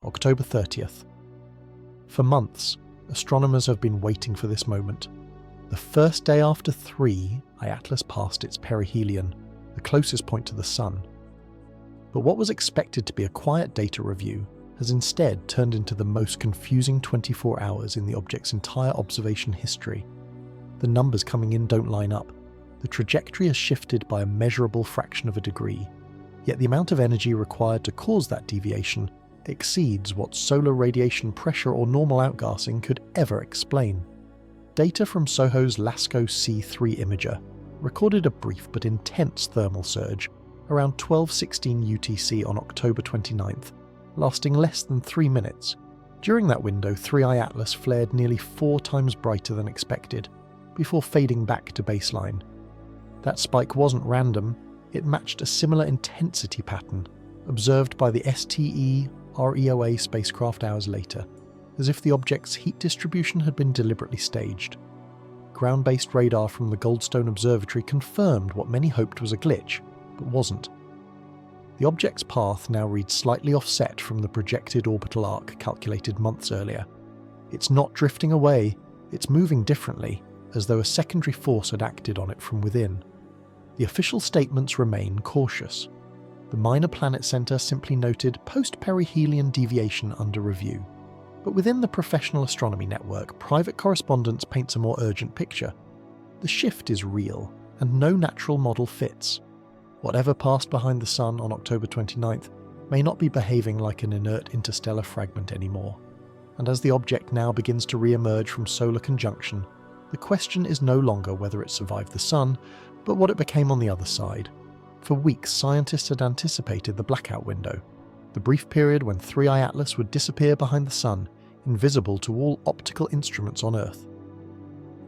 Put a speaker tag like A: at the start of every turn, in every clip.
A: October 30th. For months, astronomers have been waiting for this moment. The first day after 3, Atlas passed its perihelion, the closest point to the Sun. But what was expected to be a quiet data review has instead turned into the most confusing 24 hours in the object's entire observation history. The numbers coming in don't line up. The trajectory has shifted by a measurable fraction of a degree, yet the amount of energy required to cause that deviation exceeds what solar radiation pressure or normal outgassing could ever explain. Data from SOHO's LASCO C3 imager recorded a brief but intense thermal surge around 12:16 UTC on October 29th, lasting less than 3 minutes. During that window, 3I Atlas flared nearly 4 times brighter than expected, before fading back to baseline. That spike wasn't random, it matched a similar intensity pattern observed by the STE REOA spacecraft hours later, as if the object's heat distribution had been deliberately staged. Ground-based radar from the Goldstone Observatory confirmed what many hoped was a glitch, but wasn't. The object's path now reads slightly offset from the projected orbital arc calculated months earlier. It's not drifting away, it's moving differently, as though a secondary force had acted on it from within. The official statements remain cautious. The Minor Planet Center simply noted post-perihelion deviation under review. But within the professional astronomy network, private correspondence paints a more urgent picture. The shift is real, and no natural model fits. Whatever passed behind the Sun on October 29th may not be behaving like an inert interstellar fragment anymore. And as the object now begins to re-emerge from solar conjunction, the question is no longer whether it survived the Sun, but what it became on the other side. For weeks, scientists had anticipated the blackout window, the brief period when 3I Atlas would disappear behind the Sun, invisible to all optical instruments on Earth.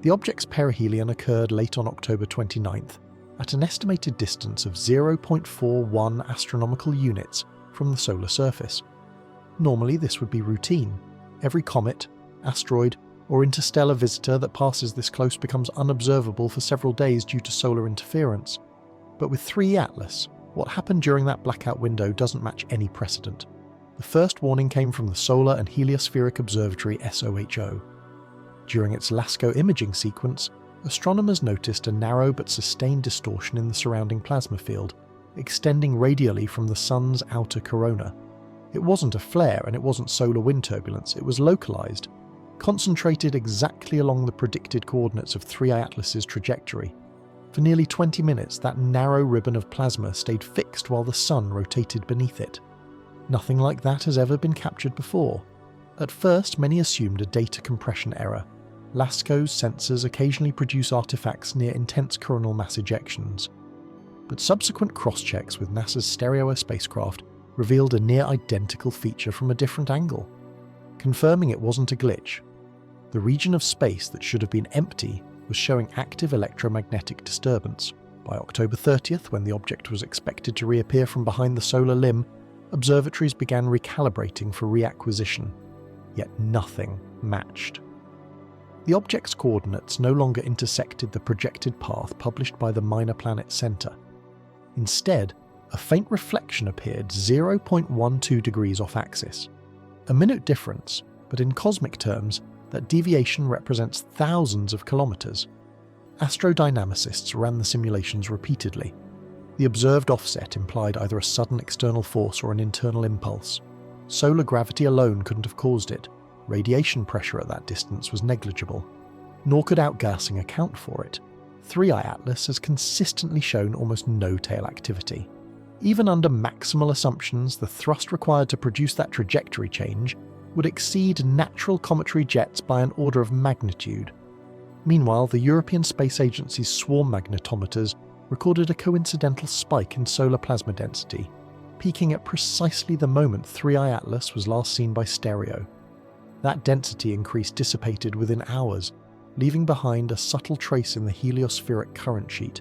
A: The object's perihelion occurred late on October 29th, at an estimated distance of 0.41 astronomical units from the solar surface. Normally this would be routine. Every comet, asteroid, or interstellar visitor that passes this close becomes unobservable for several days due to solar interference. But with 3 Atlas, what happened during that blackout window doesn't match any precedent. The first warning came from the Solar and Heliospheric Observatory SOHO. During its LASCO imaging sequence, astronomers noticed a narrow but sustained distortion in the surrounding plasma field, extending radially from the Sun's outer corona. It wasn't a flare and it wasn't solar wind turbulence, it was localized, concentrated exactly along the predicted coordinates of 3I Atlas's trajectory. For nearly 20 minutes, that narrow ribbon of plasma stayed fixed while the Sun rotated beneath it. Nothing like that has ever been captured before. At first, many assumed a data compression error. LASCO's sensors occasionally produce artifacts near intense coronal mass ejections. But subsequent cross-checks with NASA's STEREO spacecraft revealed a near-identical feature from a different angle, confirming it wasn't a glitch. The region of space that should have been empty was showing active electromagnetic disturbance. By October 30th, when the object was expected to reappear from behind the solar limb, observatories began recalibrating for reacquisition, yet nothing matched. The object's coordinates no longer intersected the projected path published by the Minor Planet Center. Instead, a faint reflection appeared 0.12 degrees off axis. A minute difference, but in cosmic terms, that deviation represents thousands of kilometers. Astrodynamicists ran the simulations repeatedly. The observed offset implied either a sudden external force or an internal impulse. Solar gravity alone couldn't have caused it. Radiation pressure at that distance was negligible. Nor could outgassing account for it. 3I Atlas has consistently shown almost no tail activity. Even under maximal assumptions, the thrust required to produce that trajectory change would exceed natural cometary jets by an order of magnitude. Meanwhile, the European Space Agency's swarm magnetometers recorded a coincidental spike in solar plasma density, peaking at precisely the moment 3I Atlas was last seen by stereo. That density increase dissipated within hours, leaving behind a subtle trace in the heliospheric current sheet,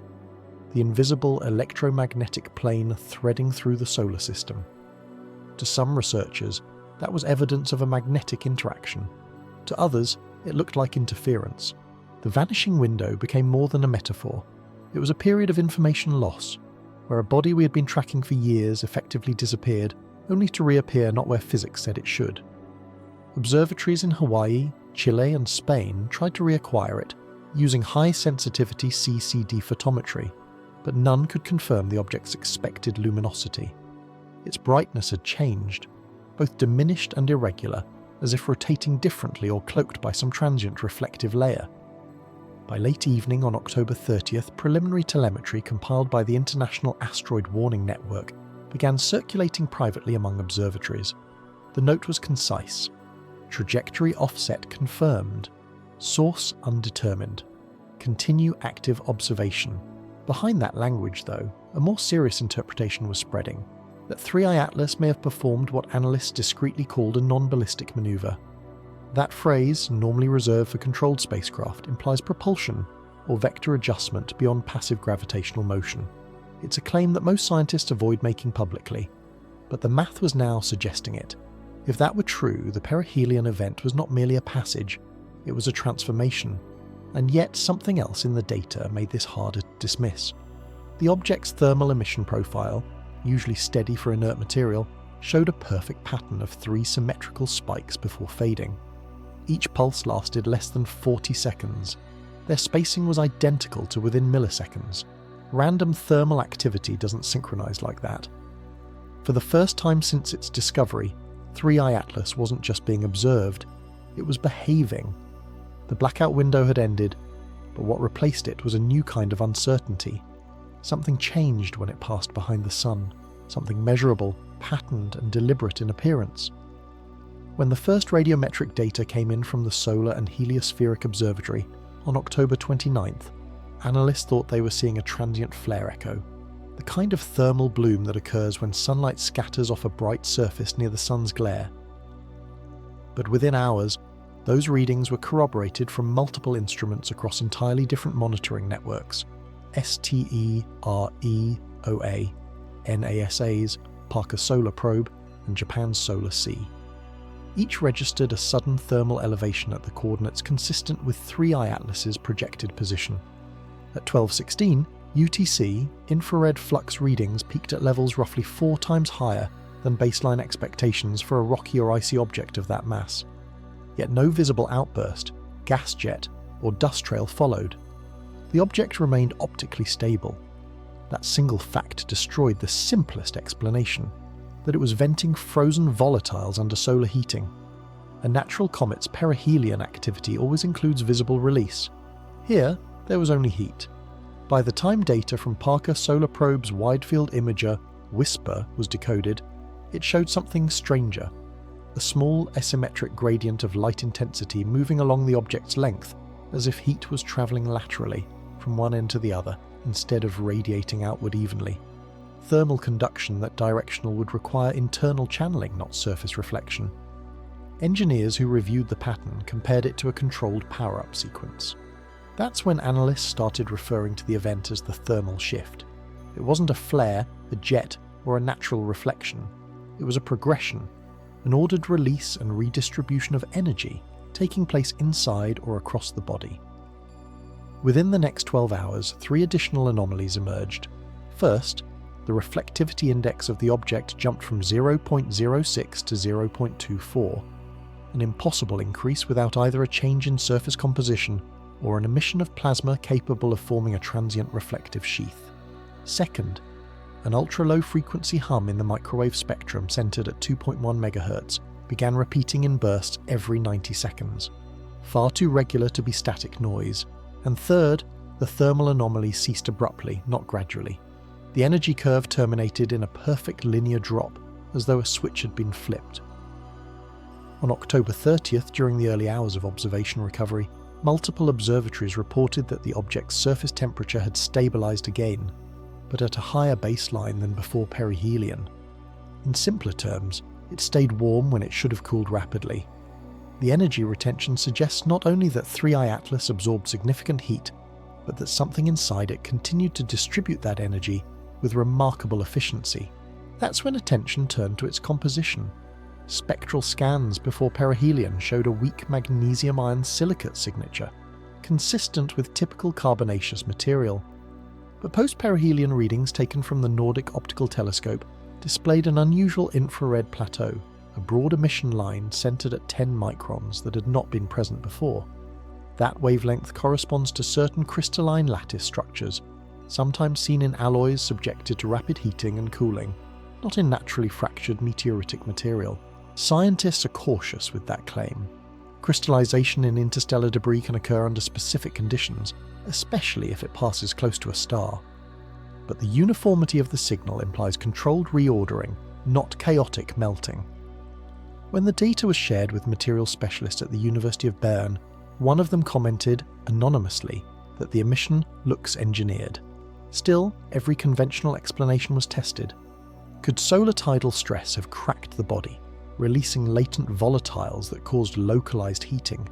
A: the invisible electromagnetic plane threading through the solar system. To some researchers, that was evidence of a magnetic interaction. To others, it looked like interference. The vanishing window became more than a metaphor. It was a period of information loss, where a body we had been tracking for years effectively disappeared, only to reappear not where physics said it should. Observatories in Hawaii, Chile and Spain tried to reacquire it, using high-sensitivity CCD photometry, but none could confirm the object's expected luminosity. Its brightness had changed, both diminished and irregular, as if rotating differently or cloaked by some transient reflective layer. By late evening on October 30th, preliminary telemetry compiled by the International Asteroid Warning Network began circulating privately among observatories. The note was concise. Trajectory offset confirmed. Source undetermined. Continue active observation. Behind that language, though, a more serious interpretation was spreading, that 3i Atlas may have performed what analysts discreetly called a non-ballistic maneuver. That phrase, normally reserved for controlled spacecraft, implies propulsion or vector adjustment beyond passive gravitational motion. It's a claim that most scientists avoid making publicly, but the math was now suggesting it. If that were true, the perihelion event was not merely a passage, it was a transformation, and yet something else in the data made this harder to dismiss. The object's thermal emission profile, usually steady for inert material, showed a perfect pattern of 3 symmetrical spikes before fading. Each pulse lasted less than 40 seconds. Their spacing was identical to within milliseconds. Random thermal activity doesn't synchronize like that. For the first time since its discovery, 3i Atlas wasn't just being observed, it was behaving. The blackout window had ended, but what replaced it was a new kind of uncertainty. Something changed when it passed behind the sun, something measurable, patterned and deliberate in appearance. When the first radiometric data came in from the Solar and Heliospheric Observatory on October 29th, analysts thought they were seeing a transient flare echo, the kind of thermal bloom that occurs when sunlight scatters off a bright surface near the sun's glare. But within hours, those readings were corroborated from multiple instruments across entirely different monitoring networks: STEREOA, NASA's Parker Solar Probe, and Japan's Solar Sea. Each registered a sudden thermal elevation at the coordinates consistent with 3i Atlas's projected position. At 12:16, UTC infrared flux readings peaked at levels roughly 4 times higher than baseline expectations for a rocky or icy object of that mass. Yet no visible outburst, gas jet, or dust trail followed. The object remained optically stable. That single fact destroyed the simplest explanation, that it was venting frozen volatiles under solar heating. A natural comet's perihelion activity always includes visible release. Here, there was only heat. By the time data from Parker Solar Probe's Wide-Field Imager, WHISPER, was decoded, it showed something stranger. A small asymmetric gradient of light intensity moving along the object's length, as if heat was travelling laterally, from one end to the other, instead of radiating outward evenly. Thermal conduction that directional would require internal channeling, not surface reflection. Engineers who reviewed the pattern compared it to a controlled power-up sequence. That's when analysts started referring to the event as the thermal shift. It wasn't a flare, a jet, or a natural reflection. It was a progression, an ordered release and redistribution of energy taking place inside or across the body. Within the next 12 hours, 3 additional anomalies emerged. First, the reflectivity index of the object jumped from 0.06 to 0.24, an impossible increase without either a change in surface composition or an emission of plasma capable of forming a transient reflective sheath. Second, an ultra-low frequency hum in the microwave spectrum centered at 2.1 MHz began repeating in bursts every 90 seconds, far too regular to be static noise. And third, the thermal anomaly ceased abruptly, not gradually. The energy curve terminated in a perfect linear drop, as though a switch had been flipped. On October 30th, during the early hours of observation recovery, multiple observatories reported that the object's surface temperature had stabilized again, but at a higher baseline than before perihelion. In simpler terms, it stayed warm when it should have cooled rapidly. The energy retention suggests not only that 3i Atlas absorbed significant heat, but that something inside it continued to distribute that energy with remarkable efficiency. That's when attention turned to its composition. Spectral scans before perihelion showed a weak magnesium iron silicate signature, consistent with typical carbonaceous material. But post-perihelion readings taken from the Nordic Optical Telescope displayed an unusual infrared plateau, a broad emission line centered at 10 microns that had not been present before. That wavelength corresponds to certain crystalline lattice structures, sometimes seen in alloys subjected to rapid heating and cooling, not in naturally fractured meteoritic material. Scientists are cautious with that claim. Crystallization in interstellar debris can occur under specific conditions, especially if it passes close to a star. But the uniformity of the signal implies controlled reordering, not chaotic melting. When the data was shared with materials specialists at the University of Bern, one of them commented, anonymously, that the emission looks engineered. Still, every conventional explanation was tested. Could solar tidal stress have cracked the body, releasing latent volatiles that caused localized heating?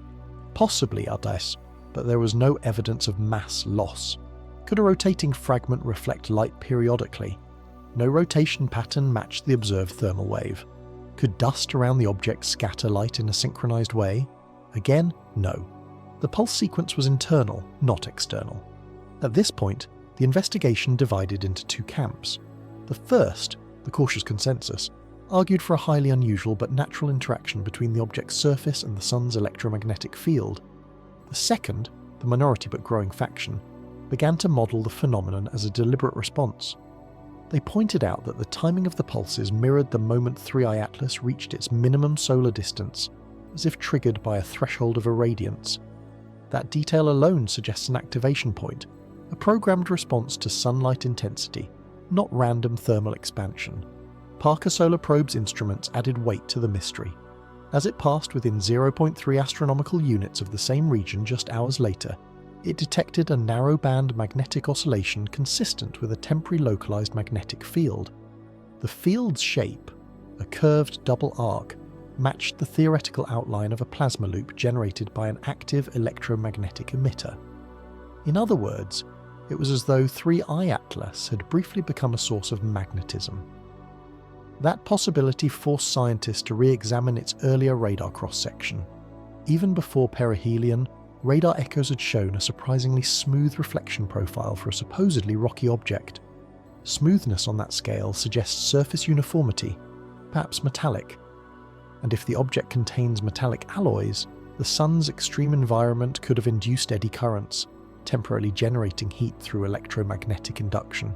A: Possibly, Ardès, but there was no evidence of mass loss. Could a rotating fragment reflect light periodically? No rotation pattern matched the observed thermal wave. Could dust around the object scatter light in a synchronized way? Again, no. The pulse sequence was internal, not external. At this point, the investigation divided into two camps. The first, the cautious consensus, argued for a highly unusual but natural interaction between the object's surface and the Sun's electromagnetic field. The second, the minority but growing faction, began to model the phenomenon as a deliberate response. They pointed out that the timing of the pulses mirrored the moment 3I Atlas reached its minimum solar distance, as if triggered by a threshold of irradiance. That detail alone suggests an activation point, a programmed response to sunlight intensity, not random thermal expansion. Parker Solar Probe's instruments added weight to the mystery. As it passed within 0.3 astronomical units of the same region just hours later, it detected a narrow-band magnetic oscillation consistent with a temporary localized magnetic field. The field's shape, a curved double arc, matched the theoretical outline of a plasma loop generated by an active electromagnetic emitter. In other words, it was as though 3I Atlas had briefly become a source of magnetism. That possibility forced scientists to re-examine its earlier radar cross-section. Even before perihelion, radar echoes had shown a surprisingly smooth reflection profile for a supposedly rocky object. Smoothness on that scale suggests surface uniformity, perhaps metallic. And if the object contains metallic alloys, the Sun's extreme environment could have induced eddy currents, temporarily generating heat through electromagnetic induction.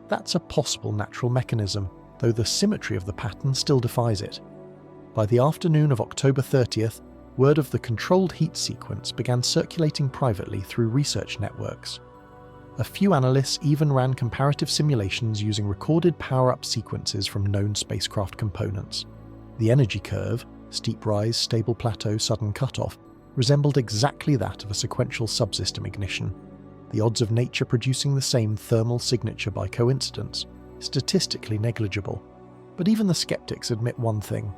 A: That's a possible natural mechanism, though the symmetry of the pattern still defies it. By the afternoon of October 30th, word of the controlled heat sequence began circulating privately through research networks. A few analysts even ran comparative simulations using recorded power-up sequences from known spacecraft components. The energy curve, steep rise, stable plateau, sudden cutoff, resembled exactly that of a sequential subsystem ignition, the odds of nature producing the same thermal signature by coincidence, statistically negligible. But even the skeptics admit one thing: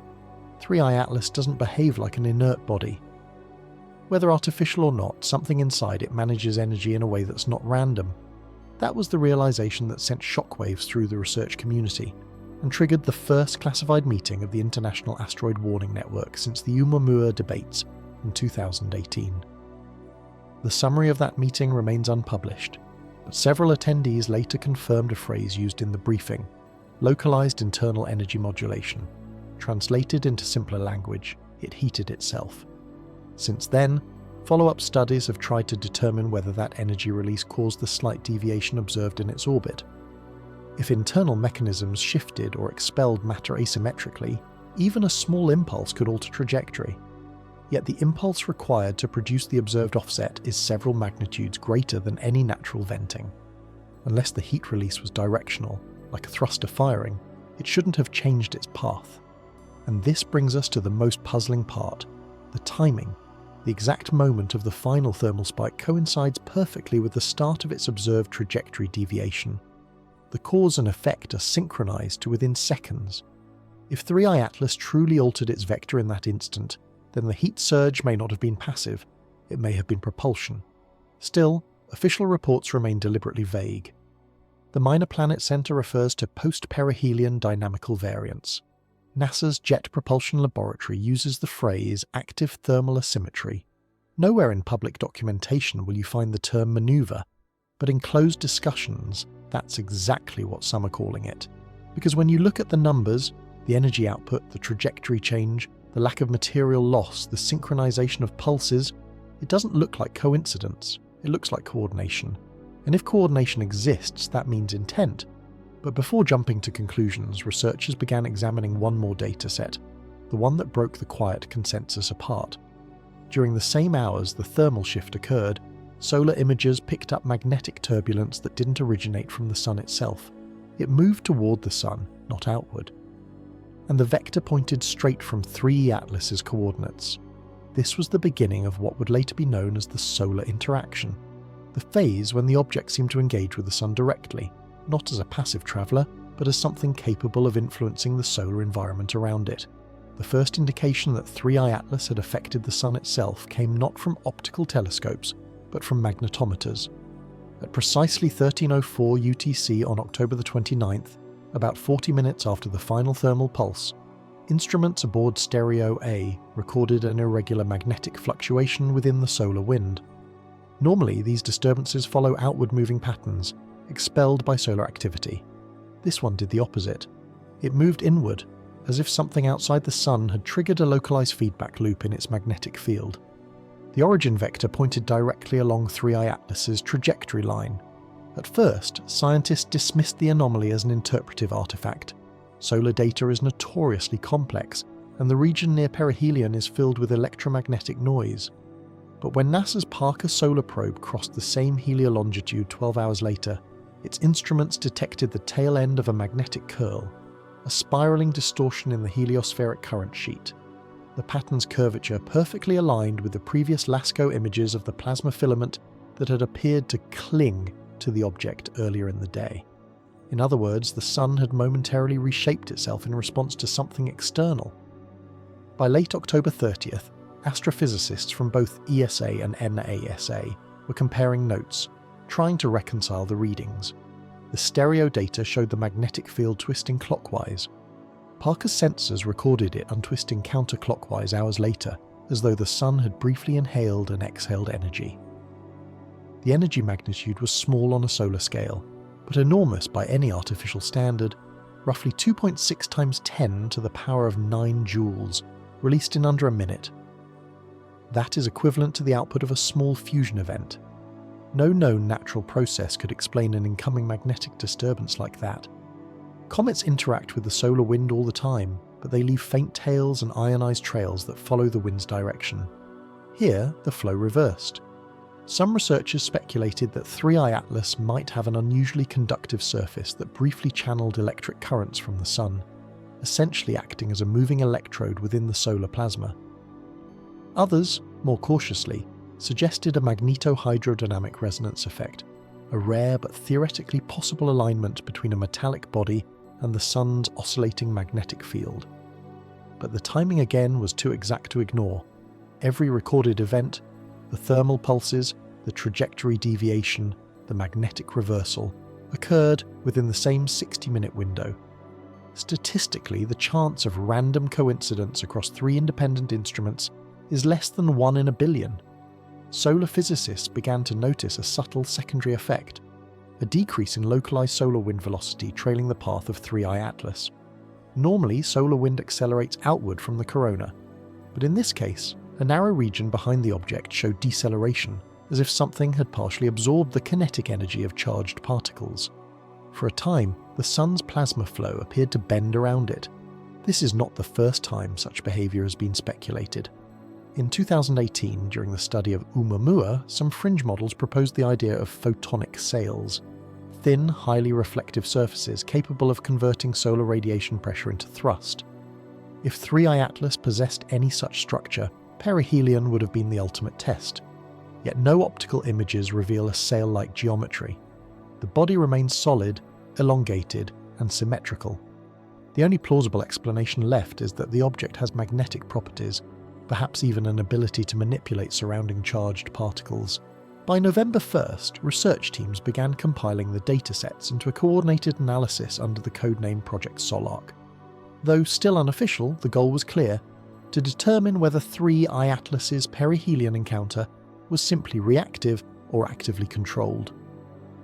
A: 3I Atlas doesn't behave like an inert body. Whether artificial or not, something inside it manages energy in a way that's not random. That was the realization that sent shockwaves through the research community, and triggered the first classified meeting of the International Asteroid Warning Network since the Oumuamua debates in 2018. The summary of that meeting remains unpublished, but several attendees later confirmed a phrase used in the briefing: localized internal energy modulation. Translated into simpler language, it heated itself. Since then, follow-up studies have tried to determine whether that energy release caused the slight deviation observed in its orbit. If internal mechanisms shifted or expelled matter asymmetrically, even a small impulse could alter trajectory. Yet the impulse required to produce the observed offset is several magnitudes greater than any natural venting. Unless the heat release was directional, like a thruster firing, it shouldn't have changed its path. And this brings us to the most puzzling part: the timing. The exact moment of the final thermal spike coincides perfectly with the start of its observed trajectory deviation. The cause and effect are synchronized to within seconds. If 3I Atlas truly altered its vector in that instant, then the heat surge may not have been passive, it may have been propulsion. Still, official reports remain deliberately vague. The Minor Planet Center refers to post-perihelion dynamical variance. NASA's Jet Propulsion Laboratory uses the phrase active thermal asymmetry. Nowhere in public documentation will you find the term maneuver, but in closed discussions, that's exactly what some are calling it. Because when you look at the numbers, the energy output, the trajectory change, the lack of material loss, the synchronization of pulses, it doesn't look like coincidence, it looks like coordination. And if coordination exists, that means intent. But before jumping to conclusions, researchers began examining one more data set, the one that broke the quiet consensus apart. During the same hours the thermal shift occurred, solar imagers picked up magnetic turbulence that didn't originate from the sun itself. It moved toward the sun, not outward. And the vector pointed straight from 3E Atlas's coordinates. This was the beginning of what would later be known as the solar interaction, the phase when the object seemed to engage with the sun directly, not as a passive traveller, but as something capable of influencing the solar environment around it. The first indication that 3I Atlas had affected the sun itself came not from optical telescopes, but from magnetometers. At precisely 1304 UTC on October the 29th, about 40 minutes after the final thermal pulse, instruments aboard Stereo A recorded an irregular magnetic fluctuation within the solar wind. Normally, these disturbances follow outward-moving patterns, expelled by solar activity. This one did the opposite. It moved inward, as if something outside the sun had triggered a localized feedback loop in its magnetic field. The origin vector pointed directly along 3I Atlas's trajectory line. At first, scientists dismissed the anomaly as an interpretive artifact. Solar data is notoriously complex, and the region near perihelion is filled with electromagnetic noise. But when NASA's Parker Solar Probe crossed the same heliolongitude 12 hours later, its instruments detected the tail end of a magnetic curl, a spiraling distortion in the heliospheric current sheet. The pattern's curvature perfectly aligned with the previous LASCO images of the plasma filament that had appeared to cling to the object earlier in the day. In other words, the sun had momentarily reshaped itself in response to something external. By late October 30th, astrophysicists from both ESA and NASA were comparing notes, trying to reconcile the readings. The stereo data showed the magnetic field twisting clockwise. Parker's sensors recorded it untwisting counterclockwise hours later, as though the sun had briefly inhaled and exhaled energy. The energy magnitude was small on a solar scale, but enormous by any artificial standard, roughly 2.6 times 10 to the power of 9 joules, released in under a minute. That is equivalent to the output of a small fusion event. No known natural process could explain an incoming magnetic disturbance like that. Comets interact with the solar wind all the time, but they leave faint tails and ionized trails that follow the wind's direction. Here, the flow reversed. Some researchers speculated that 3I Atlas might have an unusually conductive surface that briefly channeled electric currents from the sun, essentially acting as a moving electrode within the solar plasma. Others, more cautiously, suggested a magnetohydrodynamic resonance effect, a rare but theoretically possible alignment between a metallic body and the sun's oscillating magnetic field. But the timing again was too exact to ignore. Every recorded event, the thermal pulses, the trajectory deviation, the magnetic reversal, occurred within the same 60-minute window. Statistically, the chance of random coincidence across 3 independent instruments is less than 1 in a billion. Solar physicists began to notice a subtle secondary effect, a decrease in localized solar wind velocity trailing the path of 3I Atlas. Normally, solar wind accelerates outward from the corona, but in this case, a narrow region behind the object showed deceleration, as if something had partially absorbed the kinetic energy of charged particles. For a time, the sun's plasma flow appeared to bend around it. This is not the first time such behavior has been speculated. In 2018, during the study of Oumuamua, some fringe models proposed the idea of photonic sails, thin, highly reflective surfaces capable of converting solar radiation pressure into thrust. If 3I Atlas possessed any such structure, perihelion would have been the ultimate test. Yet no optical images reveal a sail-like geometry. The body remains solid, elongated, and symmetrical. The only plausible explanation left is that the object has magnetic properties, perhaps even an ability to manipulate surrounding charged particles. By November 1st, research teams began compiling the datasets into a coordinated analysis under the codename Project Solark. Though still unofficial, the goal was clear: to determine whether 3I Atlas's perihelion encounter was simply reactive or actively controlled.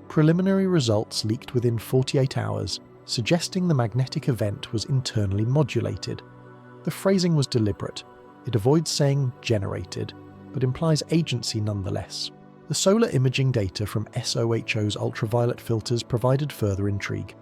A: Preliminary results leaked within 48 hours suggesting the magnetic event was internally modulated. The phrasing was deliberate. It avoids saying generated, but implies agency nonetheless. The solar imaging data from SOHO's ultraviolet filters provided further intrigue.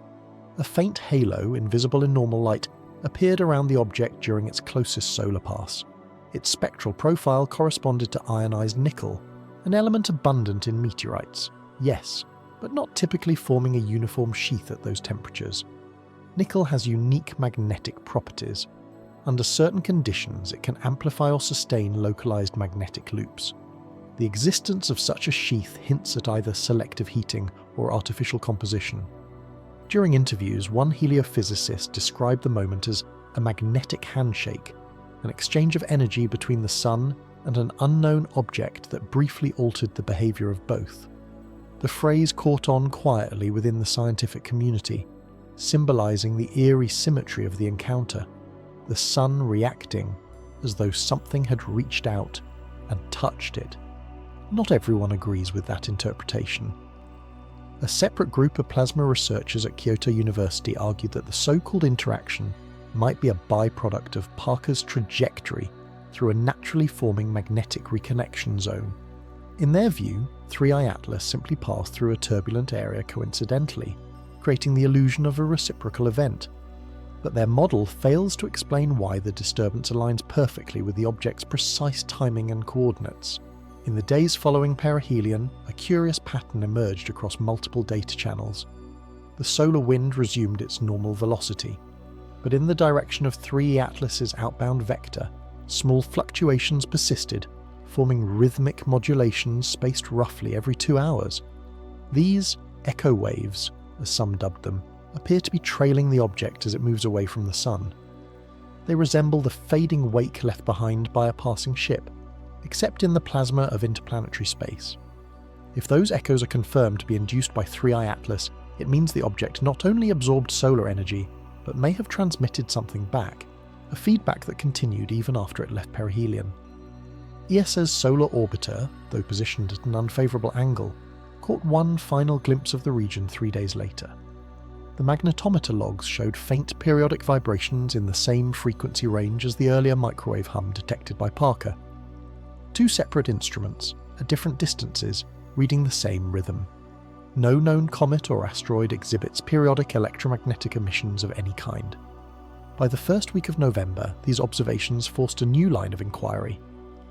A: A faint halo, invisible in normal light, appeared around the object during its closest solar pass. Its spectral profile corresponded to ionized nickel, an element abundant in meteorites, yes, but not typically forming a uniform sheath at those temperatures. Nickel has unique magnetic properties. Under certain conditions, it can amplify or sustain localized magnetic loops. The existence of such a sheath hints at either selective heating or artificial composition. During interviews, one heliophysicist described the moment as a magnetic handshake, an exchange of energy between the Sun and an unknown object that briefly altered the behavior of both. The phrase caught on quietly within the scientific community, symbolizing the eerie symmetry of the encounter, the Sun reacting as though something had reached out and touched it. Not everyone agrees with that interpretation. A separate group of plasma researchers at Kyoto University argued that the so-called interaction might be a byproduct of Parker's trajectory through a naturally forming magnetic reconnection zone. In their view, 3I Atlas simply passed through a turbulent area coincidentally, creating the illusion of a reciprocal event. But their model fails to explain why the disturbance aligns perfectly with the object's precise timing and coordinates. In the days following perihelion, a curious pattern emerged across multiple data channels. The solar wind resumed its normal velocity, but in the direction of 3 Atlas's outbound vector, small fluctuations persisted, forming rhythmic modulations spaced roughly every 2 hours. These echo waves, as some dubbed them, appear to be trailing the object as it moves away from the Sun. They resemble the fading wake left behind by a passing ship, except in the plasma of interplanetary space. If those echoes are confirmed to be induced by 3I Atlas, it means the object not only absorbed solar energy, but may have transmitted something back, a feedback that continued even after it left perihelion. ESA's solar orbiter, though positioned at an unfavourable angle, caught one final glimpse of the region 3 days later. The magnetometer logs showed faint periodic vibrations in the same frequency range as the earlier microwave hum detected by Parker. 2 separate instruments, at different distances, reading the same rhythm. No known comet or asteroid exhibits periodic electromagnetic emissions of any kind. By the first week of November, these observations forced a new line of inquiry.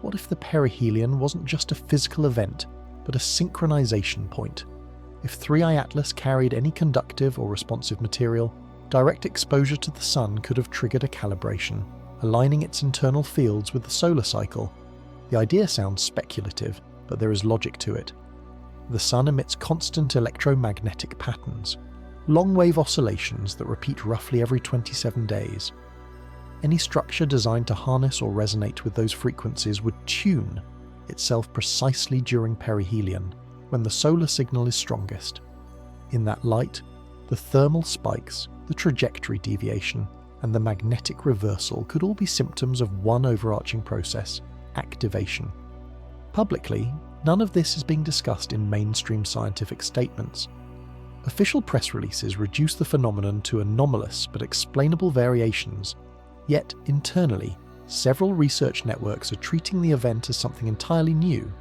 A: What if the perihelion wasn't just a physical event, but a synchronization point? If 3I Atlas carried any conductive or responsive material, direct exposure to the Sun could have triggered a calibration, aligning its internal fields with the solar cycle. The idea sounds speculative, but there is logic to it. The Sun emits constant electromagnetic patterns, long-wave oscillations that repeat roughly every 27 days. Any structure designed to harness or resonate with those frequencies would tune itself precisely during perihelion, when the solar signal is strongest. In that light, the thermal spikes, the trajectory deviation, and the magnetic reversal could all be symptoms of one overarching process: activation. Publicly, none of this is being discussed in mainstream scientific statements. Official press releases reduce the phenomenon to anomalous but explainable variations, yet internally, several research networks are treating the event as something entirely new,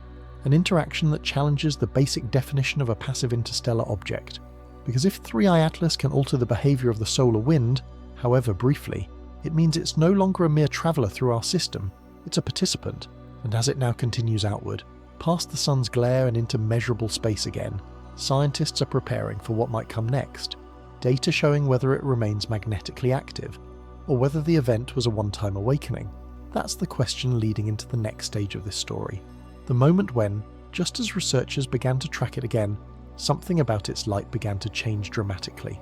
A: an interaction that challenges the basic definition of a passive interstellar object. Because if 3I Atlas can alter the behavior of the solar wind, however briefly, it means it's no longer a mere traveller through our system, it's a participant, and as it now continues outward, past the Sun's glare and into measurable space again, scientists are preparing for what might come next, data showing whether it remains magnetically active, or whether the event was a one-time awakening. That's the question leading into the next stage of this story. The moment when, just as researchers began to track it again, something about its light began to change dramatically.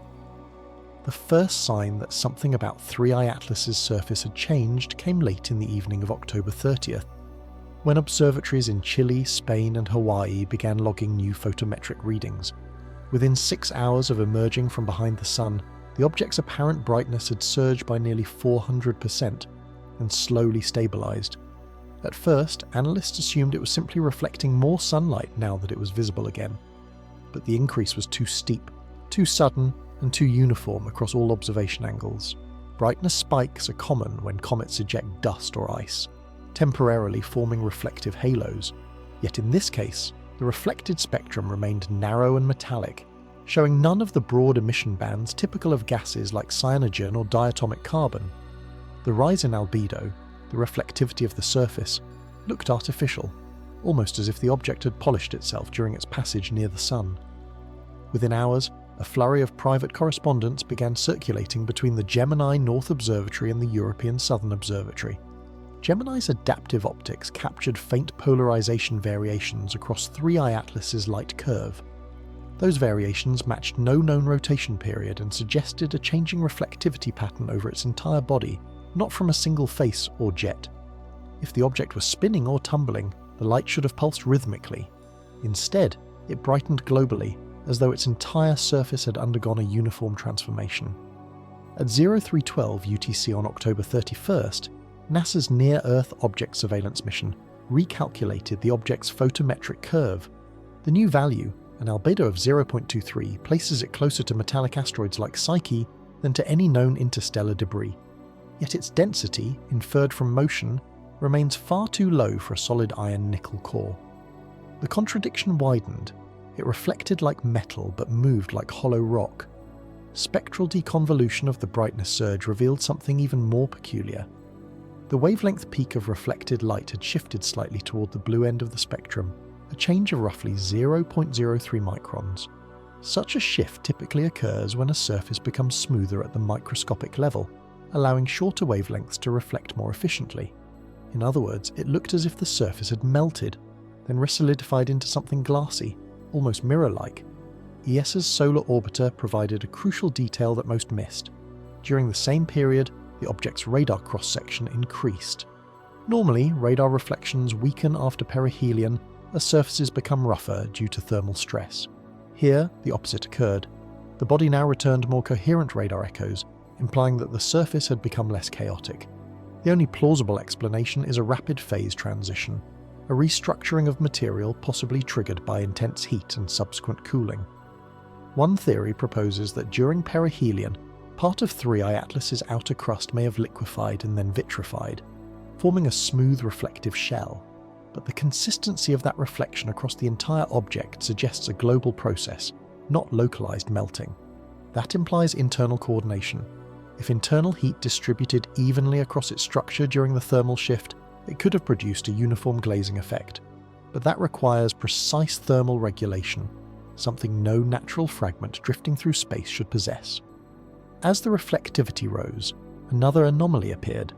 A: The first sign that something about 3I Atlas's surface had changed came late in the evening of October 30th, when observatories in Chile, Spain and Hawaii began logging new photometric readings. Within 6 hours of emerging from behind the Sun, the object's apparent brightness had surged by nearly 400% and slowly stabilized. At first, analysts assumed it was simply reflecting more sunlight now that it was visible again. But the increase was too steep, too sudden, and too uniform across all observation angles. Brightness spikes are common when comets eject dust or ice, temporarily forming reflective halos, yet in this case, the reflected spectrum remained narrow and metallic, showing none of the broad emission bands typical of gases like cyanogen or diatomic carbon. The rise in albedo, the reflectivity of the surface, looked artificial, almost as if the object had polished itself during its passage near the Sun. Within hours, a flurry of private correspondence began circulating between the Gemini North Observatory and the European Southern Observatory. Gemini's adaptive optics captured faint polarization variations across 3I Atlas's light curve. Those variations matched no known rotation period and suggested a changing reflectivity pattern over its entire body, not from a single face or jet. If the object was spinning or tumbling, the light should have pulsed rhythmically. Instead, it brightened globally, as though its entire surface had undergone a uniform transformation. At 0312 UTC on October 31st, NASA's Near-Earth Object Surveillance mission recalculated the object's photometric curve. The new value, an albedo of 0.23, places it closer to metallic asteroids like Psyche than to any known interstellar debris. Yet its density, inferred from motion, remains far too low for a solid iron-nickel core. The contradiction widened. It reflected like metal but moved like hollow rock. Spectral deconvolution of the brightness surge revealed something even more peculiar. The wavelength peak of reflected light had shifted slightly toward the blue end of the spectrum, a change of roughly 0.03 microns. Such a shift typically occurs when a surface becomes smoother at the microscopic level, allowing shorter wavelengths to reflect more efficiently. In other words, it looked as if the surface had melted, then resolidified into something glassy, almost mirror-like. ESA's solar orbiter provided a crucial detail that most missed. During the same period, the object's radar cross-section increased. Normally, radar reflections weaken after perihelion as surfaces become rougher due to thermal stress. Here, the opposite occurred. The body now returned more coherent radar echoes, implying that the surface had become less chaotic. The only plausible explanation is a rapid phase transition, a restructuring of material possibly triggered by intense heat and subsequent cooling. One theory proposes that during perihelion, part of 3I Atlas's outer crust may have liquefied and then vitrified, forming a smooth reflective shell. But the consistency of that reflection across the entire object suggests a global process, not localized melting. That implies internal coordination. If internal heat distributed evenly across its structure during the thermal shift, it could have produced a uniform glazing effect. But that requires precise thermal regulation, something no natural fragment drifting through space should possess. As the reflectivity rose, another anomaly appeared.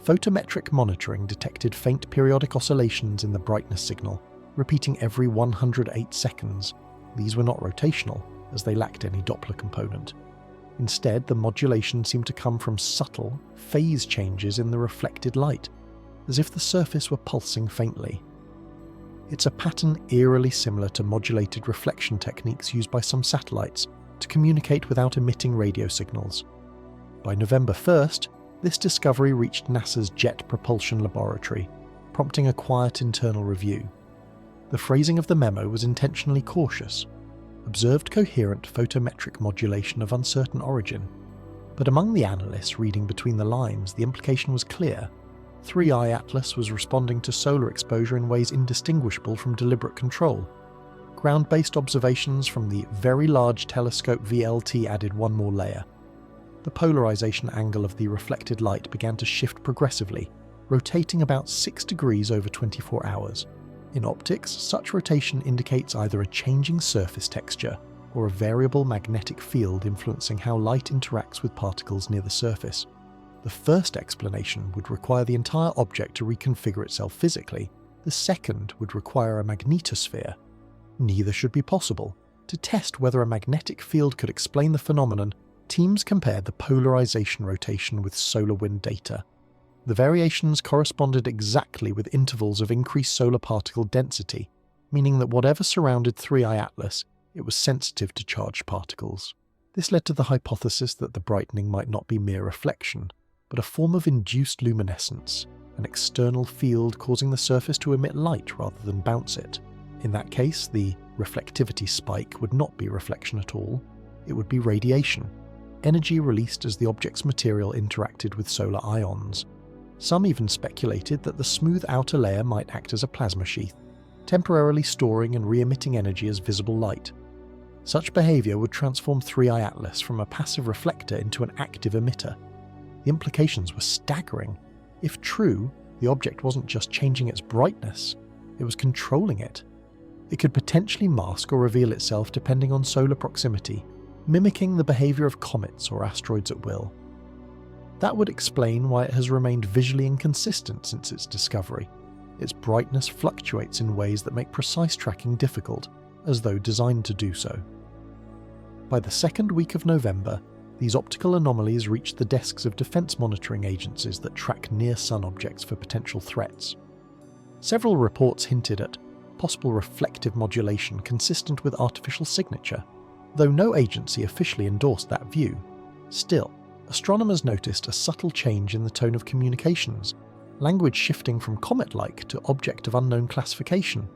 A: Photometric monitoring detected faint periodic oscillations in the brightness signal, repeating every 108 seconds. These were not rotational, as they lacked any Doppler component. Instead, the modulation seemed to come from subtle, phase changes in the reflected light, as if the surface were pulsing faintly. It's a pattern eerily similar to modulated reflection techniques used by some satellites to communicate without emitting radio signals. By November 1st, this discovery reached NASA's Jet Propulsion Laboratory, prompting a quiet internal review. The phrasing of the memo was intentionally cautious. Observed coherent photometric modulation of uncertain origin. But among the analysts reading between the lines, the implication was clear. 3I Atlas was responding to solar exposure in ways indistinguishable from deliberate control. Ground-based observations from the Very Large Telescope VLT added one more layer. The polarization angle of the reflected light began to shift progressively, rotating about 6 degrees over 24 hours. In optics, such rotation indicates either a changing surface texture or a variable magnetic field influencing how light interacts with particles near the surface. The first explanation would require the entire object to reconfigure itself physically. The second would require a magnetosphere. Neither should be possible. To test whether a magnetic field could explain the phenomenon, teams compared the polarization rotation with solar wind data. The variations corresponded exactly with intervals of increased solar particle density, meaning that whatever surrounded 3I Atlas, it was sensitive to charged particles. This led to the hypothesis that the brightening might not be mere reflection, but a form of induced luminescence, an external field causing the surface to emit light rather than bounce it. In that case, the reflectivity spike would not be reflection at all. it would be radiation, energy released as the object's material interacted with solar ions. Some even speculated that the smooth outer layer might act as a plasma sheath, temporarily storing and re-emitting energy as visible light. Such behaviour would transform 3I Atlas from a passive reflector into an active emitter. The implications were staggering. If true, the object wasn't just changing its brightness, it was controlling it. It could potentially mask or reveal itself depending on solar proximity, mimicking the behaviour of comets or asteroids at will. That would explain why it has remained visually inconsistent since its discovery. Its brightness fluctuates in ways that make precise tracking difficult, as though designed to do so. By the second week of November, these optical anomalies reached the desks of defence monitoring agencies that track near-Sun objects for potential threats. Several reports hinted at possible reflective modulation consistent with artificial signature, though no agency officially endorsed that view. Still, astronomers noticed a subtle change in the tone of communications, language shifting from comet-like to object of unknown classification.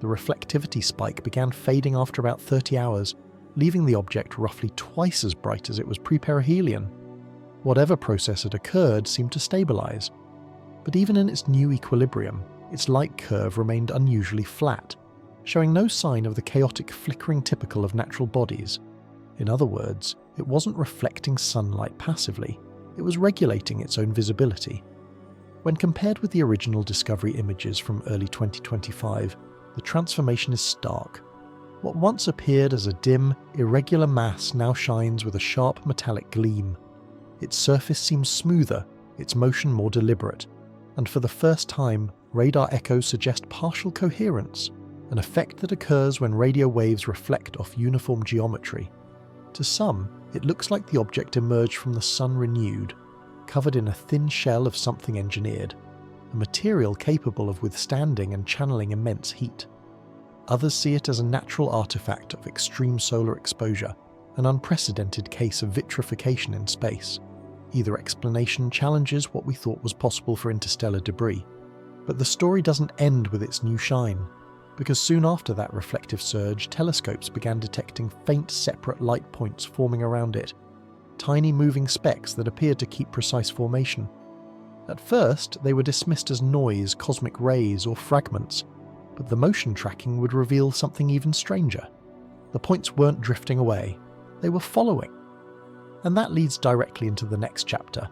A: The reflectivity spike began fading after about 30 hours, leaving the object roughly twice as bright as it was pre-perihelion. Whatever process had occurred seemed to stabilise, but even in its new equilibrium, its light curve remained unusually flat, showing no sign of the chaotic flickering typical of natural bodies. In other words, it wasn't reflecting sunlight passively, it was regulating its own visibility. When compared with the original discovery images from early 2025, the transformation is stark. What once appeared as a dim, irregular mass now shines with a sharp metallic gleam. Its surface seems smoother, its motion more deliberate, and for the first time, radar echoes suggest partial coherence, an effect that occurs when radio waves reflect off uniform geometry. To some, it looks like the object emerged from the sun renewed, covered in a thin shell of something engineered, a material capable of withstanding and channeling immense heat. Others see it as a natural artifact of extreme solar exposure, an unprecedented case of vitrification in space. Either explanation challenges what we thought was possible for interstellar debris. But the story doesn't end with its new shine, because soon after that reflective surge, telescopes began detecting faint separate light points forming around it, tiny moving specks that appeared to keep precise formation. At first, they were dismissed as noise, cosmic rays, or fragments, but the motion tracking would reveal something even stranger. The points weren't drifting away, they were following. And that leads directly into the next chapter,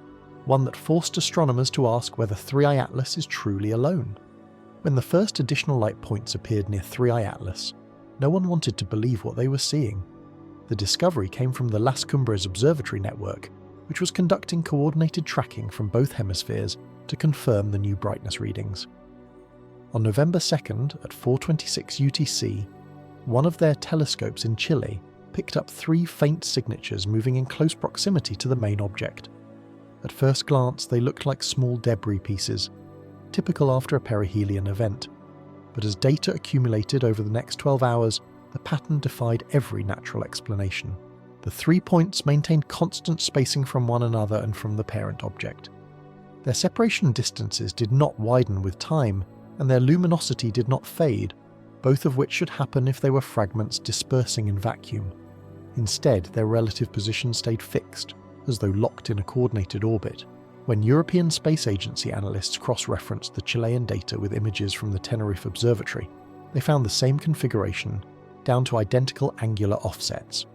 A: one that forced astronomers to ask whether 3I Atlas is truly alone. When the first additional light points appeared near 3I Atlas, no one wanted to believe what they were seeing. The discovery came from the Las Cumbres Observatory Network, which was conducting coordinated tracking from both hemispheres to confirm the new brightness readings. On November 2nd at 4:26 UTC, one of their telescopes in Chile picked up 3 faint signatures moving in close proximity to the main object. At first glance, they looked like small debris pieces, typical after a perihelion event. But as data accumulated over the next 12 hours, the pattern defied every natural explanation. The 3 points maintained constant spacing from one another and from the parent object. Their separation distances did not widen with time, and their luminosity did not fade, both of which should happen if they were fragments dispersing in vacuum. Instead, their relative position stayed fixed, as though locked in a coordinated orbit. When European Space Agency analysts cross-referenced the Chilean data with images from the Tenerife Observatory, they found the same configuration, down to identical angular offsets.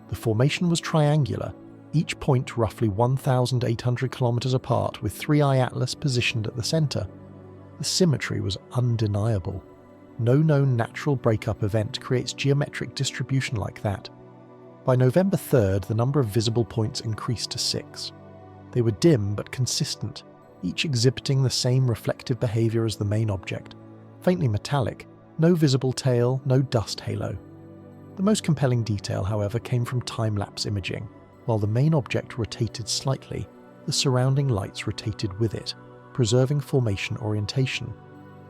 A: The formation was triangular, each point roughly 1,800 kilometers apart, with 3I Atlas positioned at the center. The symmetry was undeniable. No known natural breakup event creates geometric distribution like that. By November 3rd, the number of visible points increased to 6. They were dim but consistent, each exhibiting the same reflective behavior as the main object. Faintly metallic, no visible tail, no dust halo. The most compelling detail, however, came from time-lapse imaging. While the main object rotated slightly, the surrounding lights rotated with it, preserving formation orientation.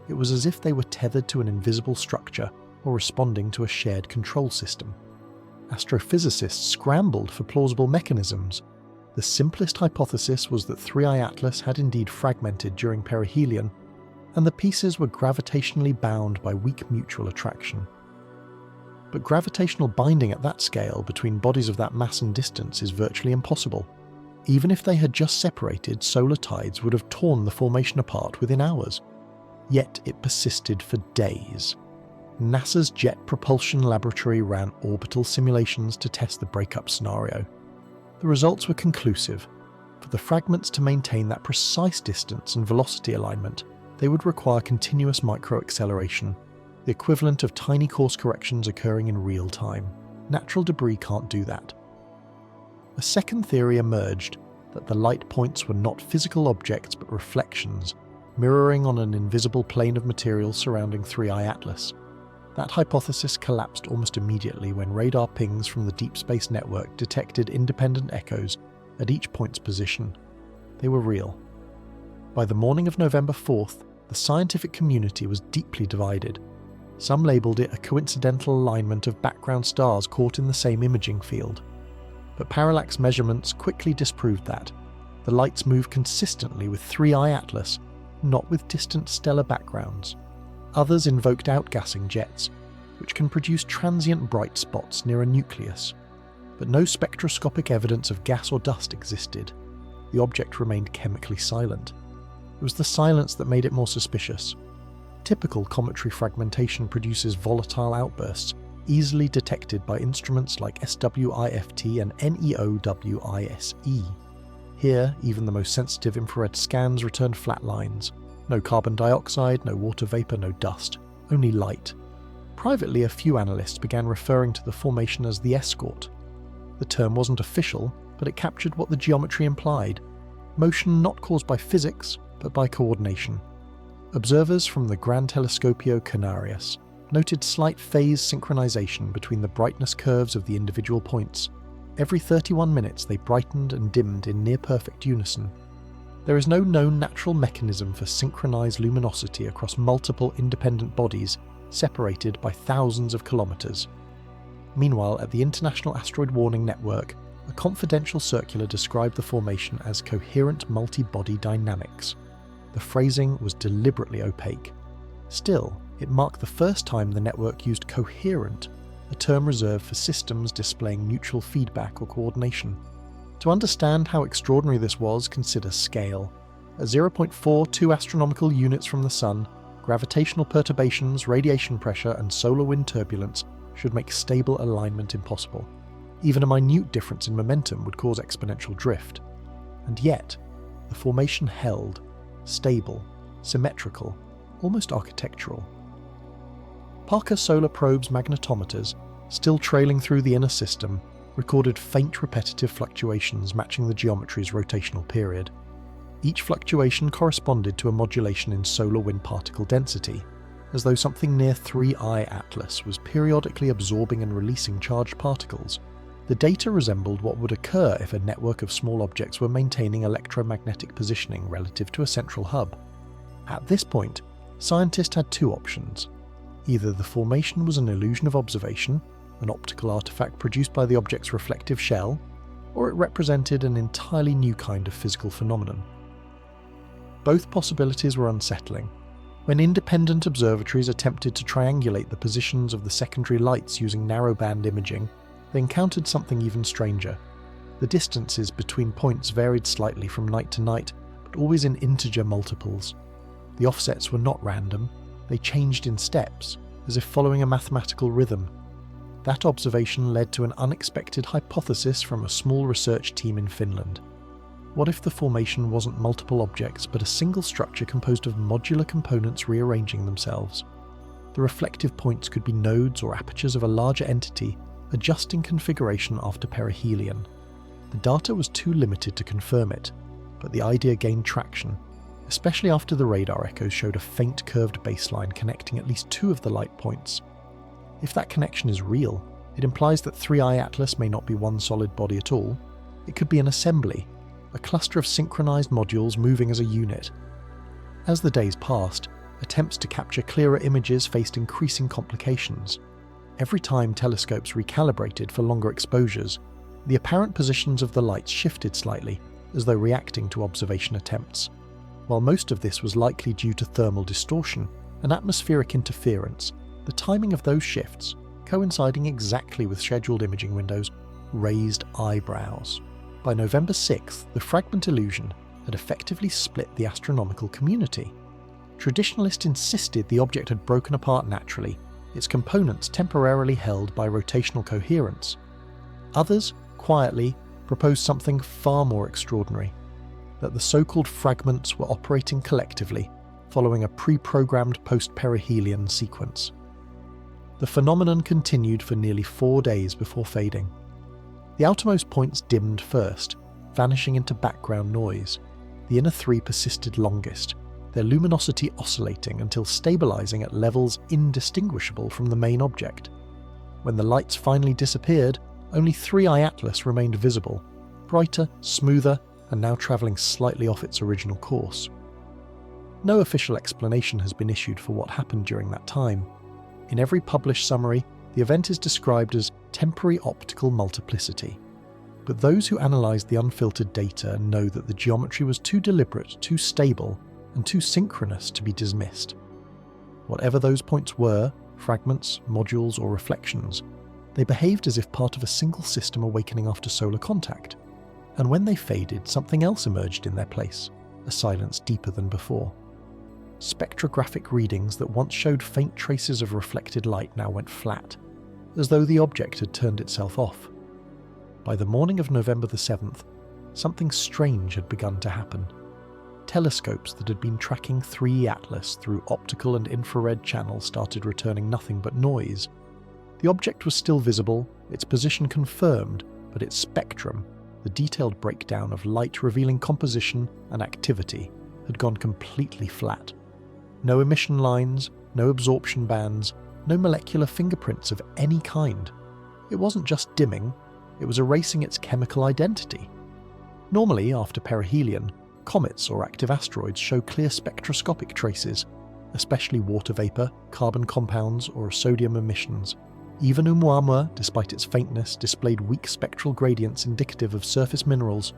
A: It was as if they were tethered to an invisible structure or responding to a shared control system. Astrophysicists scrambled for plausible mechanisms. The simplest hypothesis was that 3I Atlas had indeed fragmented during perihelion, and the pieces were gravitationally bound by weak mutual attraction. But gravitational binding at that scale between bodies of that mass and distance is virtually impossible. Even if they had just separated, solar tides would have torn the formation apart within hours. Yet it persisted for days. NASA's Jet Propulsion Laboratory ran orbital simulations to test the breakup scenario. The results were conclusive. For the fragments to maintain that precise distance and velocity alignment, they would require continuous microacceleration, the equivalent of tiny course corrections occurring in real time. Natural debris can't do that. A second theory emerged that the light points were not physical objects but reflections, mirroring on an invisible plane of material surrounding 3I Atlas. That hypothesis collapsed almost immediately when radar pings from the Deep Space Network detected independent echoes at each point's position. They were real. By the morning of November 4th, the scientific community was deeply divided. Some labelled it a coincidental alignment of background stars caught in the same imaging field. But parallax measurements quickly disproved that. The lights move consistently with 3I Atlas, not with distant stellar backgrounds. Others invoked outgassing jets, which can produce transient bright spots near a nucleus. But no spectroscopic evidence of gas or dust existed. The object remained chemically silent. It was the silence that made it more suspicious. Typical cometary fragmentation produces volatile outbursts, easily detected by instruments like SWIFT and NEOWISE. Here, even the most sensitive infrared scans returned flat lines. No carbon dioxide, no water vapour, no dust. Only light. Privately, a few analysts began referring to the formation as the escort. The term wasn't official, but it captured what the geometry implied. Motion not caused by physics, but by coordination. Observers from the Gran Telescopio Canarias noted slight phase synchronization between the brightness curves of the individual points. Every 31 minutes they brightened and dimmed in near-perfect unison. There is no known natural mechanism for synchronized luminosity across multiple independent bodies separated by thousands of kilometers. Meanwhile, at the International Asteroid Warning Network, a confidential circular described the formation as coherent multi-body dynamics. The phrasing was deliberately opaque. Still, it marked the first time the network used coherent, a term reserved for systems displaying mutual feedback or coordination. To understand how extraordinary this was, consider scale. At 0.42 astronomical units from the Sun, gravitational perturbations, radiation pressure, and solar wind turbulence should make stable alignment impossible. Even a minute difference in momentum would cause exponential drift. And yet, the formation held, stable, symmetrical, almost architectural. Parker Solar Probe's magnetometers, still trailing through the inner system, recorded faint repetitive fluctuations matching the geometry's rotational period. Each fluctuation corresponded to a modulation in solar wind particle density, as though something near 3I Atlas was periodically absorbing and releasing charged particles. The data resembled what would occur if a network of small objects were maintaining electromagnetic positioning relative to a central hub. At this point, scientists had two options. Either the formation was an illusion of observation, an optical artifact produced by the object's reflective shell, or it represented an entirely new kind of physical phenomenon. Both possibilities were unsettling. When independent observatories attempted to triangulate the positions of the secondary lights using narrowband imaging, they encountered something even stranger. The distances between points varied slightly from night to night, but always in integer multiples. The offsets were not random, they changed in steps, as if following a mathematical rhythm. That observation led to an unexpected hypothesis from a small research team in Finland. What if the formation wasn't multiple objects, but a single structure composed of modular components rearranging themselves? The reflective points could be nodes or apertures of a larger entity, adjusting configuration after perihelion. The data was too limited to confirm it, but the idea gained traction, especially after the radar echoes showed a faint curved baseline connecting at least two of the light points. If that connection is real, it implies that 3I Atlas may not be one solid body at all. It could be an assembly, a cluster of synchronized modules moving as a unit. As the days passed, attempts to capture clearer images faced increasing complications. Every time telescopes recalibrated for longer exposures, the apparent positions of the lights shifted slightly, as though reacting to observation attempts. While most of this was likely due to thermal distortion and atmospheric interference, the timing of those shifts, coinciding exactly with scheduled imaging windows, raised eyebrows. By November 6th, the fragment illusion had effectively split the astronomical community. Traditionalists insisted the object had broken apart naturally, its components temporarily held by rotational coherence. Others, quietly, proposed something far more extraordinary, that the so-called fragments were operating collectively, following a pre-programmed post-perihelion sequence. The phenomenon continued for nearly 4 days before fading. The outermost points dimmed first, vanishing into background noise. The inner three persisted longest, their luminosity oscillating until stabilizing at levels indistinguishable from the main object. When the lights finally disappeared, only 3i Atlas remained visible, brighter, smoother, and now travelling slightly off its original course. No official explanation has been issued for what happened during that time. In every published summary, the event is described as temporary optical multiplicity. But those who analysed the unfiltered data know that the geometry was too deliberate, too stable, and too synchronous to be dismissed. Whatever those points were, fragments, modules, or reflections, they behaved as if part of a single system awakening after solar contact. And when they faded, something else emerged in their place, a silence deeper than before. Spectrographic readings that once showed faint traces of reflected light now went flat, as though the object had turned itself off. By the morning of November the 7th, something strange had begun to happen. Telescopes that had been tracking 3 Atlas through optical and infrared channels started returning nothing but noise. The object was still visible, its position confirmed, but its spectrum, the detailed breakdown of light revealing composition and activity, had gone completely flat. No emission lines, no absorption bands, no molecular fingerprints of any kind. It wasn't just dimming, it was erasing its chemical identity. Normally, after perihelion, comets or active asteroids show clear spectroscopic traces, especially water vapour, carbon compounds, or sodium emissions. Even Oumuamua, despite its faintness, displayed weak spectral gradients indicative of surface minerals.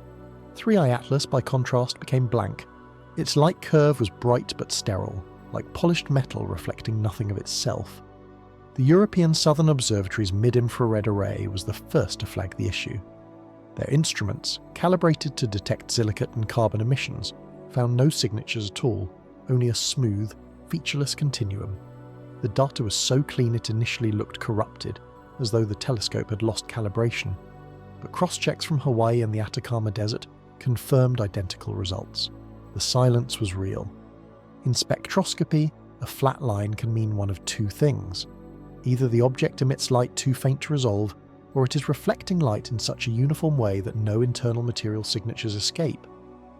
A: 3i Atlas, by contrast, became blank. Its light curve was bright but sterile, like polished metal reflecting nothing of itself. The European Southern Observatory's mid-infrared array was the first to flag the issue. Their instruments, calibrated to detect silicate and carbon emissions, found no signatures at all, only a smooth, featureless continuum. The data was so clean it initially looked corrupted, as though the telescope had lost calibration, but cross-checks from Hawaii and the Atacama Desert confirmed identical results. The silence was real. In spectroscopy, a flat line can mean one of two things. Either the object emits light too faint to resolve, or it is reflecting light in such a uniform way that no internal material signatures escape.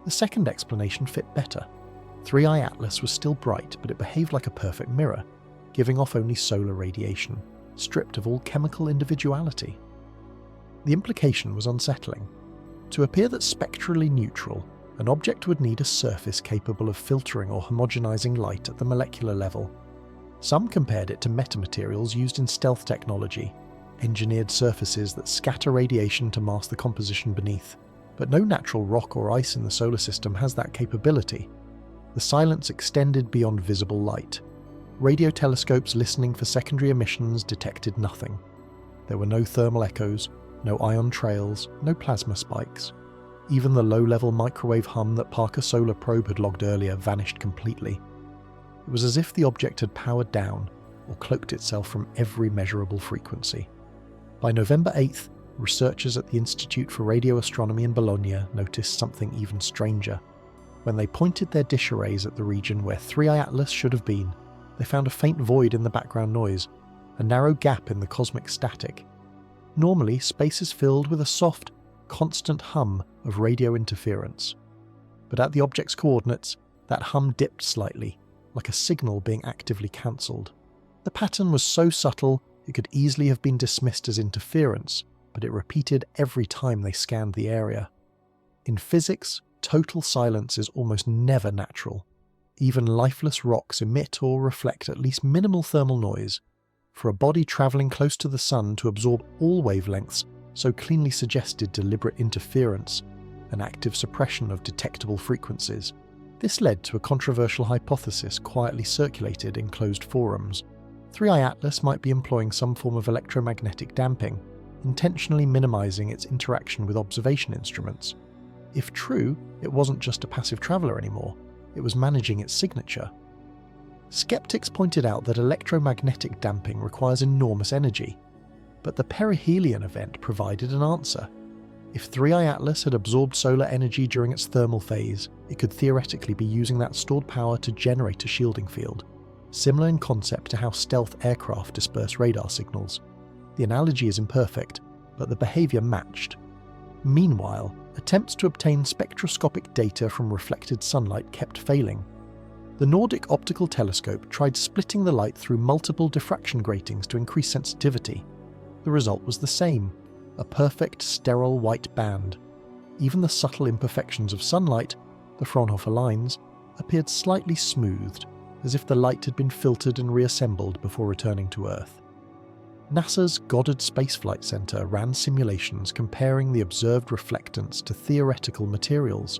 A: The second explanation fit better. 3i Atlas was still bright, but it behaved like a perfect mirror, giving off only solar radiation, stripped of all chemical individuality. The implication was unsettling. To appear that spectrally neutral, an object would need a surface capable of filtering or homogenizing light at the molecular level. Some compared it to metamaterials used in stealth technology, engineered surfaces that scatter radiation to mask the composition beneath. But no natural rock or ice in the solar system has that capability. The silence extended beyond visible light. Radio telescopes listening for secondary emissions detected nothing. There were no thermal echoes, no ion trails, no plasma spikes. Even the low-level microwave hum that Parker Solar Probe had logged earlier vanished completely. It was as if the object had powered down or cloaked itself from every measurable frequency. By November 8th, researchers at the Institute for Radio Astronomy in Bologna noticed something even stranger. When they pointed their dish arrays at the region where 3i Atlas should have been, they found a faint void in the background noise, a narrow gap in the cosmic static. Normally, space is filled with a soft, constant hum of radio interference. But at the object's coordinates, that hum dipped slightly, like a signal being actively cancelled. The pattern was so subtle it could easily have been dismissed as interference, but it repeated every time they scanned the area. In physics, total silence is almost never natural. Even lifeless rocks emit or reflect at least minimal thermal noise. For a body travelling close to the sun to absorb all wavelengths so cleanly suggested deliberate interference, an active suppression of detectable frequencies. This led to a controversial hypothesis quietly circulated in closed forums. 3i Atlas might be employing some form of electromagnetic damping, intentionally minimizing its interaction with observation instruments. If true, it wasn't just a passive traveler anymore, it was managing its signature. Skeptics pointed out that electromagnetic damping requires enormous energy, but the perihelion event provided an answer. If 3i Atlas had absorbed solar energy during its thermal phase, it could theoretically be using that stored power to generate a shielding field, similar in concept to how stealth aircraft disperse radar signals. The analogy is imperfect, but the behaviour matched. Meanwhile, attempts to obtain spectroscopic data from reflected sunlight kept failing. The Nordic Optical Telescope tried splitting the light through multiple diffraction gratings to increase sensitivity. The result was the same, a perfect sterile white band. Even the subtle imperfections of sunlight, the Fraunhofer lines, appeared slightly smoothed, as if the light had been filtered and reassembled before returning to Earth. NASA's Goddard Space Flight Center ran simulations comparing the observed reflectance to theoretical materials.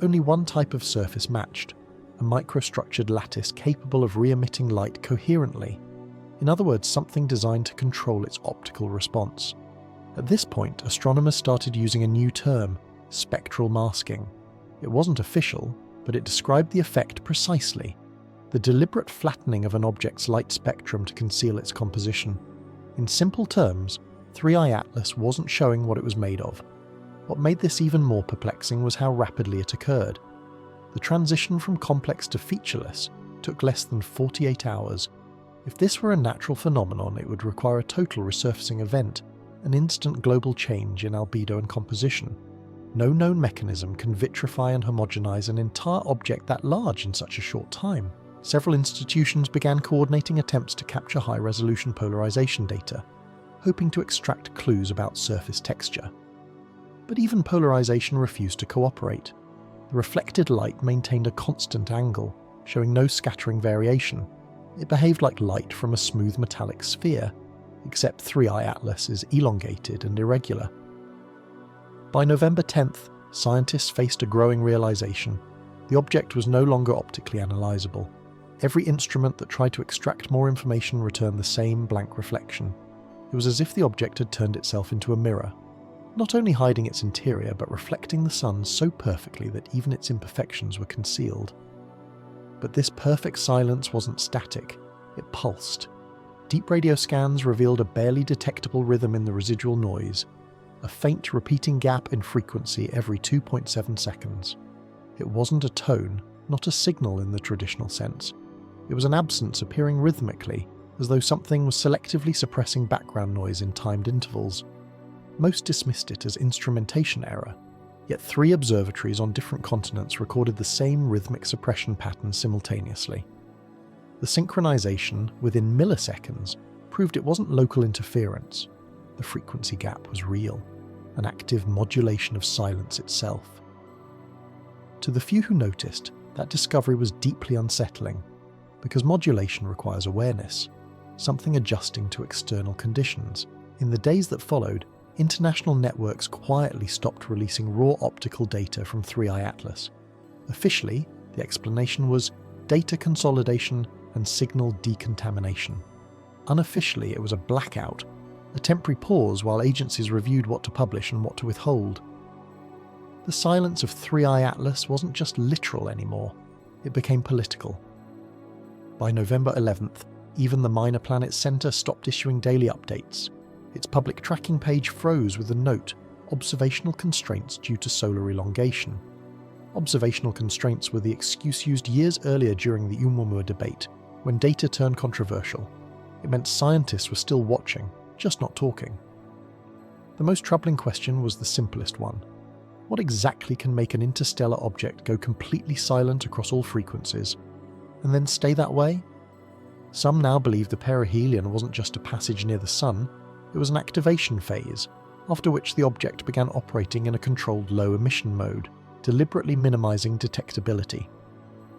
A: Only one type of surface matched, a microstructured lattice capable of re-emitting light coherently. In other words, something designed to control its optical response. At this point, astronomers started using a new term, spectral masking. It wasn't official, but it described the effect precisely: the deliberate flattening of an object's light spectrum to conceal its composition. In simple terms, 3i Atlas wasn't showing what it was made of. What made this even more perplexing was how rapidly it occurred. The transition from complex to featureless took less than 48 hours. If this were a natural phenomenon, it would require a total resurfacing event, an instant global change in albedo and composition. No known mechanism can vitrify and homogenize an entire object that large in such a short time. Several institutions began coordinating attempts to capture high-resolution polarization data, hoping to extract clues about surface texture. But even polarization refused to cooperate. The reflected light maintained a constant angle, showing no scattering variation. It behaved like light from a smooth metallic sphere, except 3i Atlas is elongated and irregular. By November 10th, scientists faced a growing realization. The object was no longer optically analyzable. Every instrument that tried to extract more information returned the same blank reflection. It was as if the object had turned itself into a mirror, not only hiding its interior but reflecting the sun so perfectly that even its imperfections were concealed. But this perfect silence wasn't static, it pulsed. Deep radio scans revealed a barely detectable rhythm in the residual noise, a faint repeating gap in frequency every 2.7 seconds. It wasn't a tone, not a signal in the traditional sense. It was an absence appearing rhythmically, as though something was selectively suppressing background noise in timed intervals. Most dismissed it as instrumentation error, yet 3 observatories on different continents recorded the same rhythmic suppression pattern simultaneously. The synchronization, within milliseconds, proved it wasn't local interference. The frequency gap was real, an active modulation of silence itself. To the few who noticed, that discovery was deeply unsettling, because modulation requires awareness, something adjusting to external conditions. In the days that followed, international networks quietly stopped releasing raw optical data from 3i Atlas. Officially, the explanation was data consolidation and signal decontamination. Unofficially, it was a blackout, a temporary pause while agencies reviewed what to publish and what to withhold. The silence of 3i Atlas wasn't just literal anymore, it became political. By November 11th, even the Minor Planets Center stopped issuing daily updates. Its public tracking page froze with a note, observational constraints due to solar elongation. Observational constraints were the excuse used years earlier during the Oumuamua debate, when data turned controversial. It meant scientists were still watching, just not talking. The most troubling question was the simplest one. What exactly can make an interstellar object go completely silent across all frequencies, and then stay that way? Some now believe the perihelion wasn't just a passage near the sun, it was an activation phase, after which the object began operating in a controlled low-emission mode, deliberately minimizing detectability.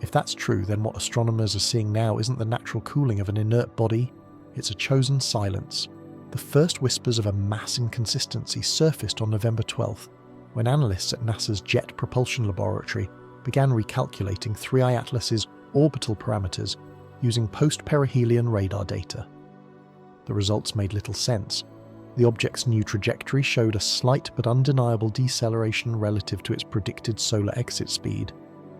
A: If that's true, then what astronomers are seeing now isn't the natural cooling of an inert body, it's a chosen silence. The first whispers of a mass inconsistency surfaced on November 12th, when analysts at NASA's Jet Propulsion Laboratory began recalculating 3i Atlas's orbital parameters using post-perihelion radar data. The results made little sense. The object's new trajectory showed a slight but undeniable deceleration relative to its predicted solar exit speed,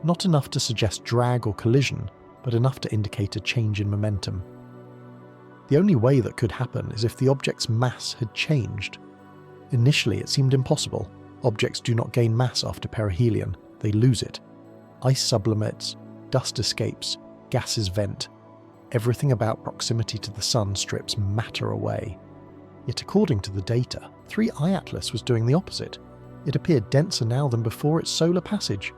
A: not enough to suggest drag or collision, but enough to indicate a change in momentum. The only way that could happen is if the object's mass had changed. Initially, it seemed impossible. Objects do not gain mass after perihelion, they lose it. Ice sublimates, dust escapes, gases vent. Everything about proximity to the Sun strips matter away. Yet according to the data, 3I Atlas was doing the opposite. It appeared denser now than before its solar passage.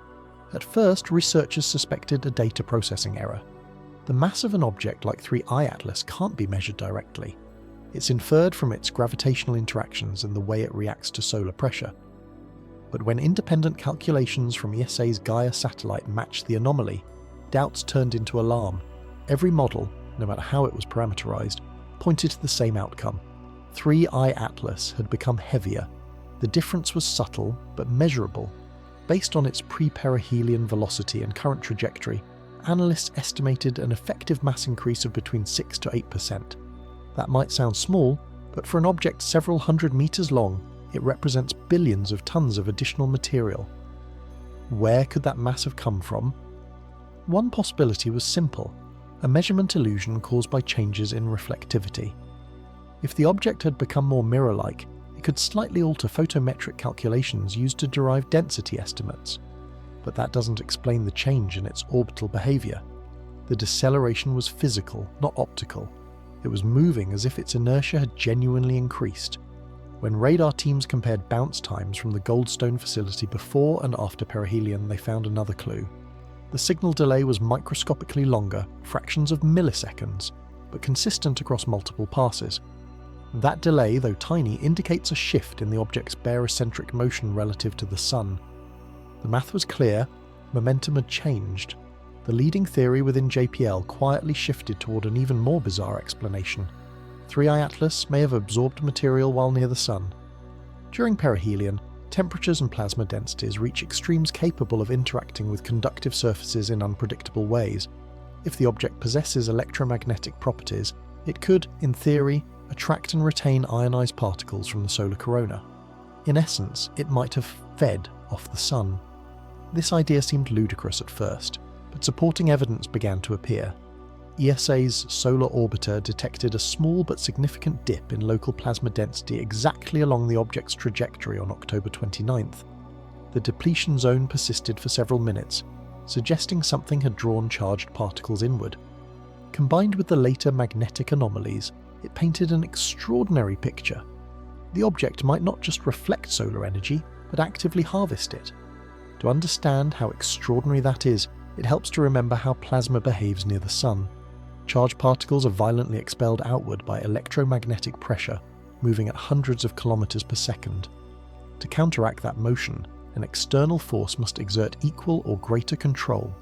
A: At first, researchers suspected a data processing error. The mass of an object like 3I Atlas can't be measured directly. It's inferred from its gravitational interactions and the way it reacts to solar pressure. But when independent calculations from ESA's Gaia satellite matched the anomaly, doubts turned into alarm. Every model, no matter how it was parameterized, pointed to the same outcome. 3I Atlas had become heavier. The difference was subtle but measurable. Based on its pre-perihelion velocity and current trajectory, analysts estimated an effective mass increase of between 6 to 8%. That might sound small, but for an object several hundred meters long, it represents billions of tons of additional material. Where could that mass have come from? One possibility was simple, a measurement illusion caused by changes in reflectivity. If the object had become more mirror-like, it could slightly alter photometric calculations used to derive density estimates. But that doesn't explain the change in its orbital behavior. The deceleration was physical, not optical. It was moving as if its inertia had genuinely increased. When radar teams compared bounce times from the Goldstone facility before and after perihelion, they found another clue. The signal delay was microscopically longer, fractions of milliseconds, but consistent across multiple passes. That delay, though tiny, indicates a shift in the object's barocentric motion relative to the Sun. The math was clear, momentum had changed. The leading theory within JPL quietly shifted toward an even more bizarre explanation. 3I Atlas may have absorbed material while near the Sun. During perihelion, temperatures and plasma densities reach extremes capable of interacting with conductive surfaces in unpredictable ways. If the object possesses electromagnetic properties, it could, in theory, attract and retain ionized particles from the solar corona. In essence, it might have fed off the Sun. This idea seemed ludicrous at first, but supporting evidence began to appear. ESA's solar orbiter detected a small but significant dip in local plasma density exactly along the object's trajectory on October 29th. The depletion zone persisted for several minutes, suggesting something had drawn charged particles inward. Combined with the later magnetic anomalies, it painted an extraordinary picture. The object might not just reflect solar energy, but actively harvest it. To understand how extraordinary that is, it helps to remember how plasma behaves near the Sun. Charged particles are violently expelled outward by electromagnetic pressure, moving at hundreds of kilometers per second. To counteract that motion, an external force must exert equal or greater control.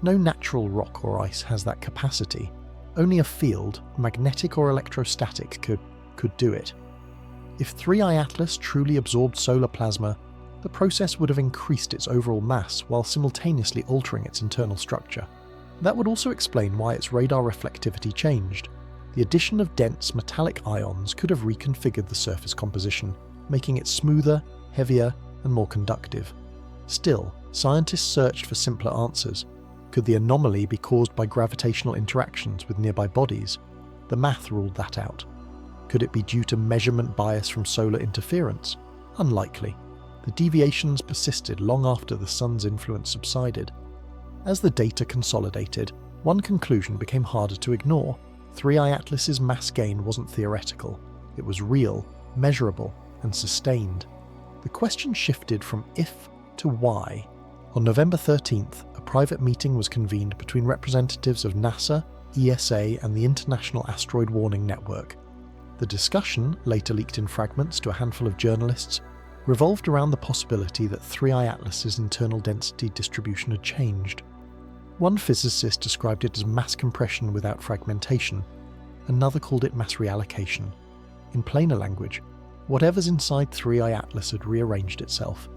A: No natural rock or ice has that capacity. Only a field, magnetic or electrostatic, could do it. If 3I Atlas truly absorbed solar plasma, the process would have increased its overall mass while simultaneously altering its internal structure. That would also explain why its radar reflectivity changed. The addition of dense metallic ions could have reconfigured the surface composition, making it smoother, heavier, and more conductive. Still, scientists searched for simpler answers. Could the anomaly be caused by gravitational interactions with nearby bodies? The math ruled that out. Could it be due to measurement bias from solar interference? Unlikely. The deviations persisted long after the Sun's influence subsided. As the data consolidated, one conclusion became harder to ignore. 3I Atlas's mass gain wasn't theoretical. It was real, measurable, and sustained. The question shifted from if to why. On November 13th, a private meeting was convened between representatives of NASA, ESA, and the International Asteroid Warning Network. The discussion, later leaked in fragments to a handful of journalists, revolved around the possibility that 3I Atlas's internal density distribution had changed. One physicist described it as mass compression without fragmentation. Another called it mass reallocation. In plainer language, whatever's inside 3I Atlas had rearranged itself.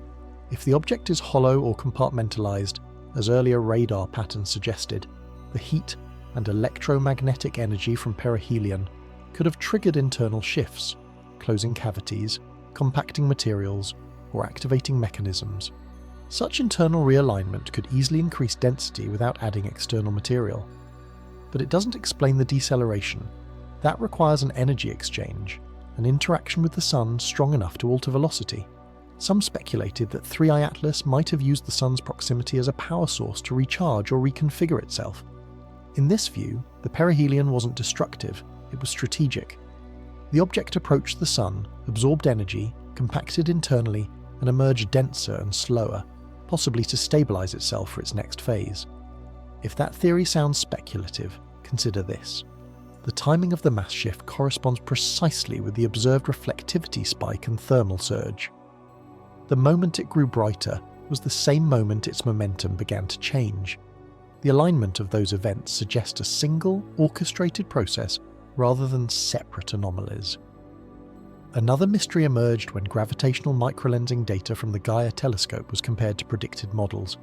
A: If the object is hollow or compartmentalized, as earlier radar patterns suggested, the heat, and electromagnetic energy from perihelion could have triggered internal shifts, closing cavities, compacting materials, or activating mechanisms. Such internal realignment could easily increase density without adding external material. But it doesn't explain the deceleration. That requires an energy exchange, an interaction with the Sun strong enough to alter velocity. Some speculated that 3I Atlas might have used the Sun's proximity as a power source to recharge or reconfigure itself. In this view, the perihelion wasn't destructive, it was strategic. The object approached the Sun, absorbed energy, compacted internally, and emerged denser and slower, possibly to stabilize itself for its next phase. If that theory sounds speculative, consider this. The timing of the mass shift corresponds precisely with the observed reflectivity spike and thermal surge. The moment it grew brighter was the same moment its momentum began to change. The alignment of those events suggests a single, orchestrated process rather than separate anomalies. Another mystery emerged when gravitational microlensing data from the Gaia telescope was compared to predicted models.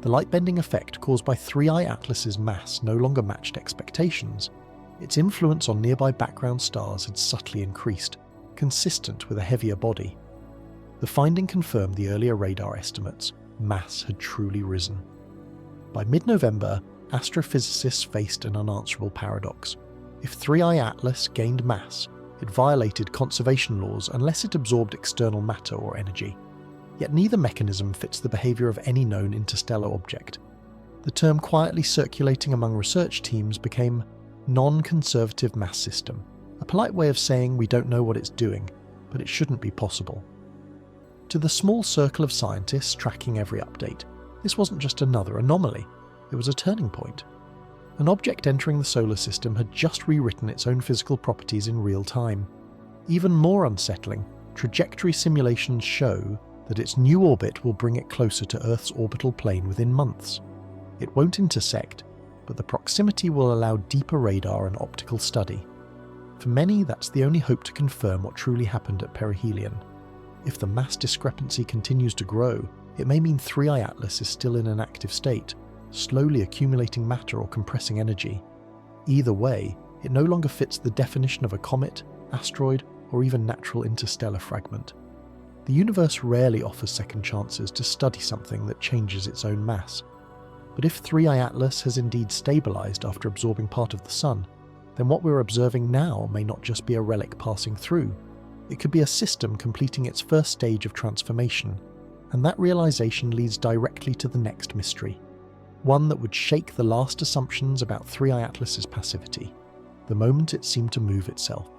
A: The light-bending effect caused by 3I Atlas's mass no longer matched expectations. Its influence on nearby background stars had subtly increased, consistent with a heavier body. The finding confirmed the earlier radar estimates. Mass had truly risen. By mid-November, astrophysicists faced an unanswerable paradox. If 3I Atlas gained mass, it violated conservation laws unless it absorbed external matter or energy. Yet neither mechanism fits the behavior of any known interstellar object. The term quietly circulating among research teams became non-conservative mass system, a polite way of saying we don't know what it's doing, but it shouldn't be possible. To the small circle of scientists tracking every update, this wasn't just another anomaly, it was a turning point. An object entering the solar system had just rewritten its own physical properties in real time. Even more unsettling, trajectory simulations show that its new orbit will bring it closer to Earth's orbital plane within months. It won't intersect, but the proximity will allow deeper radar and optical study. For many, that's the only hope to confirm what truly happened at perihelion. If the mass discrepancy continues to grow, it may mean 3I Atlas is still in an active state, slowly accumulating matter or compressing energy. Either way, it no longer fits the definition of a comet, asteroid, or even natural interstellar fragment. The universe rarely offers second chances to study something that changes its own mass. But if 3I Atlas has indeed stabilized after absorbing part of the Sun, then what we're observing now may not just be a relic passing through. It could be a system completing its first stage of transformation, and that realization leads directly to the next mystery. One that would shake the last assumptions about 3I Atlas's passivity, the moment it seemed to move itself.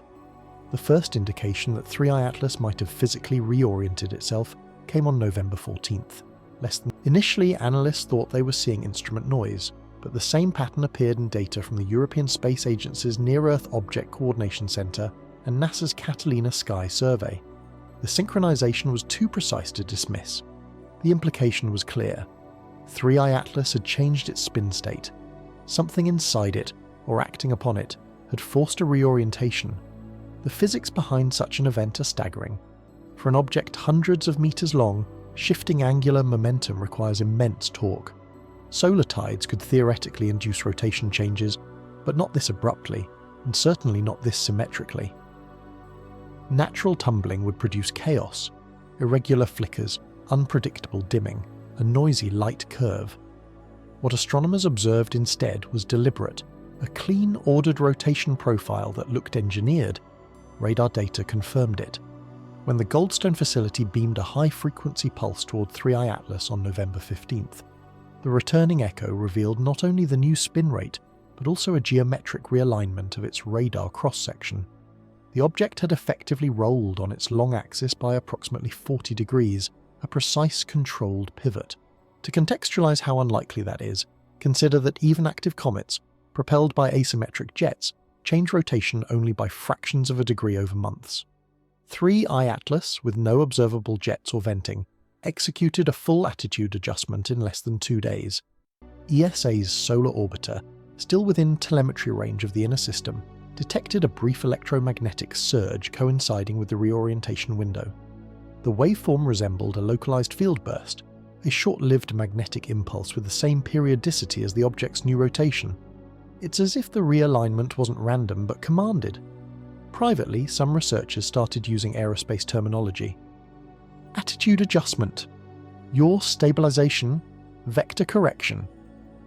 A: The first indication that 3I Atlas might have physically reoriented itself came on November 14th. Initially, analysts thought they were seeing instrument noise, but the same pattern appeared in data from the European Space Agency's Near-Earth Object Coordination Center and NASA's Catalina Sky survey. The synchronization was too precise to dismiss. The implication was clear. 3I Atlas had changed its spin state. Something inside it, or acting upon it, had forced a reorientation. The physics behind such an event are staggering. For an object hundreds of meters long, shifting angular momentum requires immense torque. Solar tides could theoretically induce rotation changes, but not this abruptly, and certainly not this symmetrically. Natural tumbling would produce chaos, irregular flickers, unpredictable dimming, a noisy light curve. What astronomers observed instead was deliberate, a clean, ordered rotation profile that looked engineered. Radar data confirmed it. When the Goldstone facility beamed a high-frequency pulse toward 3I Atlas on November 15th, the returning echo revealed not only the new spin rate, but also a geometric realignment of its radar cross-section. The object had effectively rolled on its long axis by approximately 40 degrees, a precise controlled pivot. To contextualize how unlikely that is, consider that even active comets, propelled by asymmetric jets, change rotation only by fractions of a degree over months. 3I Atlas, with no observable jets or venting, executed a full attitude adjustment in less than 2 days. ESA's solar orbiter, still within telemetry range of the inner system, detected a brief electromagnetic surge coinciding with the reorientation window. The waveform resembled a localized field burst, a short-lived magnetic impulse with the same periodicity as the object's new rotation. It's as if the realignment wasn't random but commanded. Privately, some researchers started using aerospace terminology. Attitude adjustment, yaw stabilization, vector correction,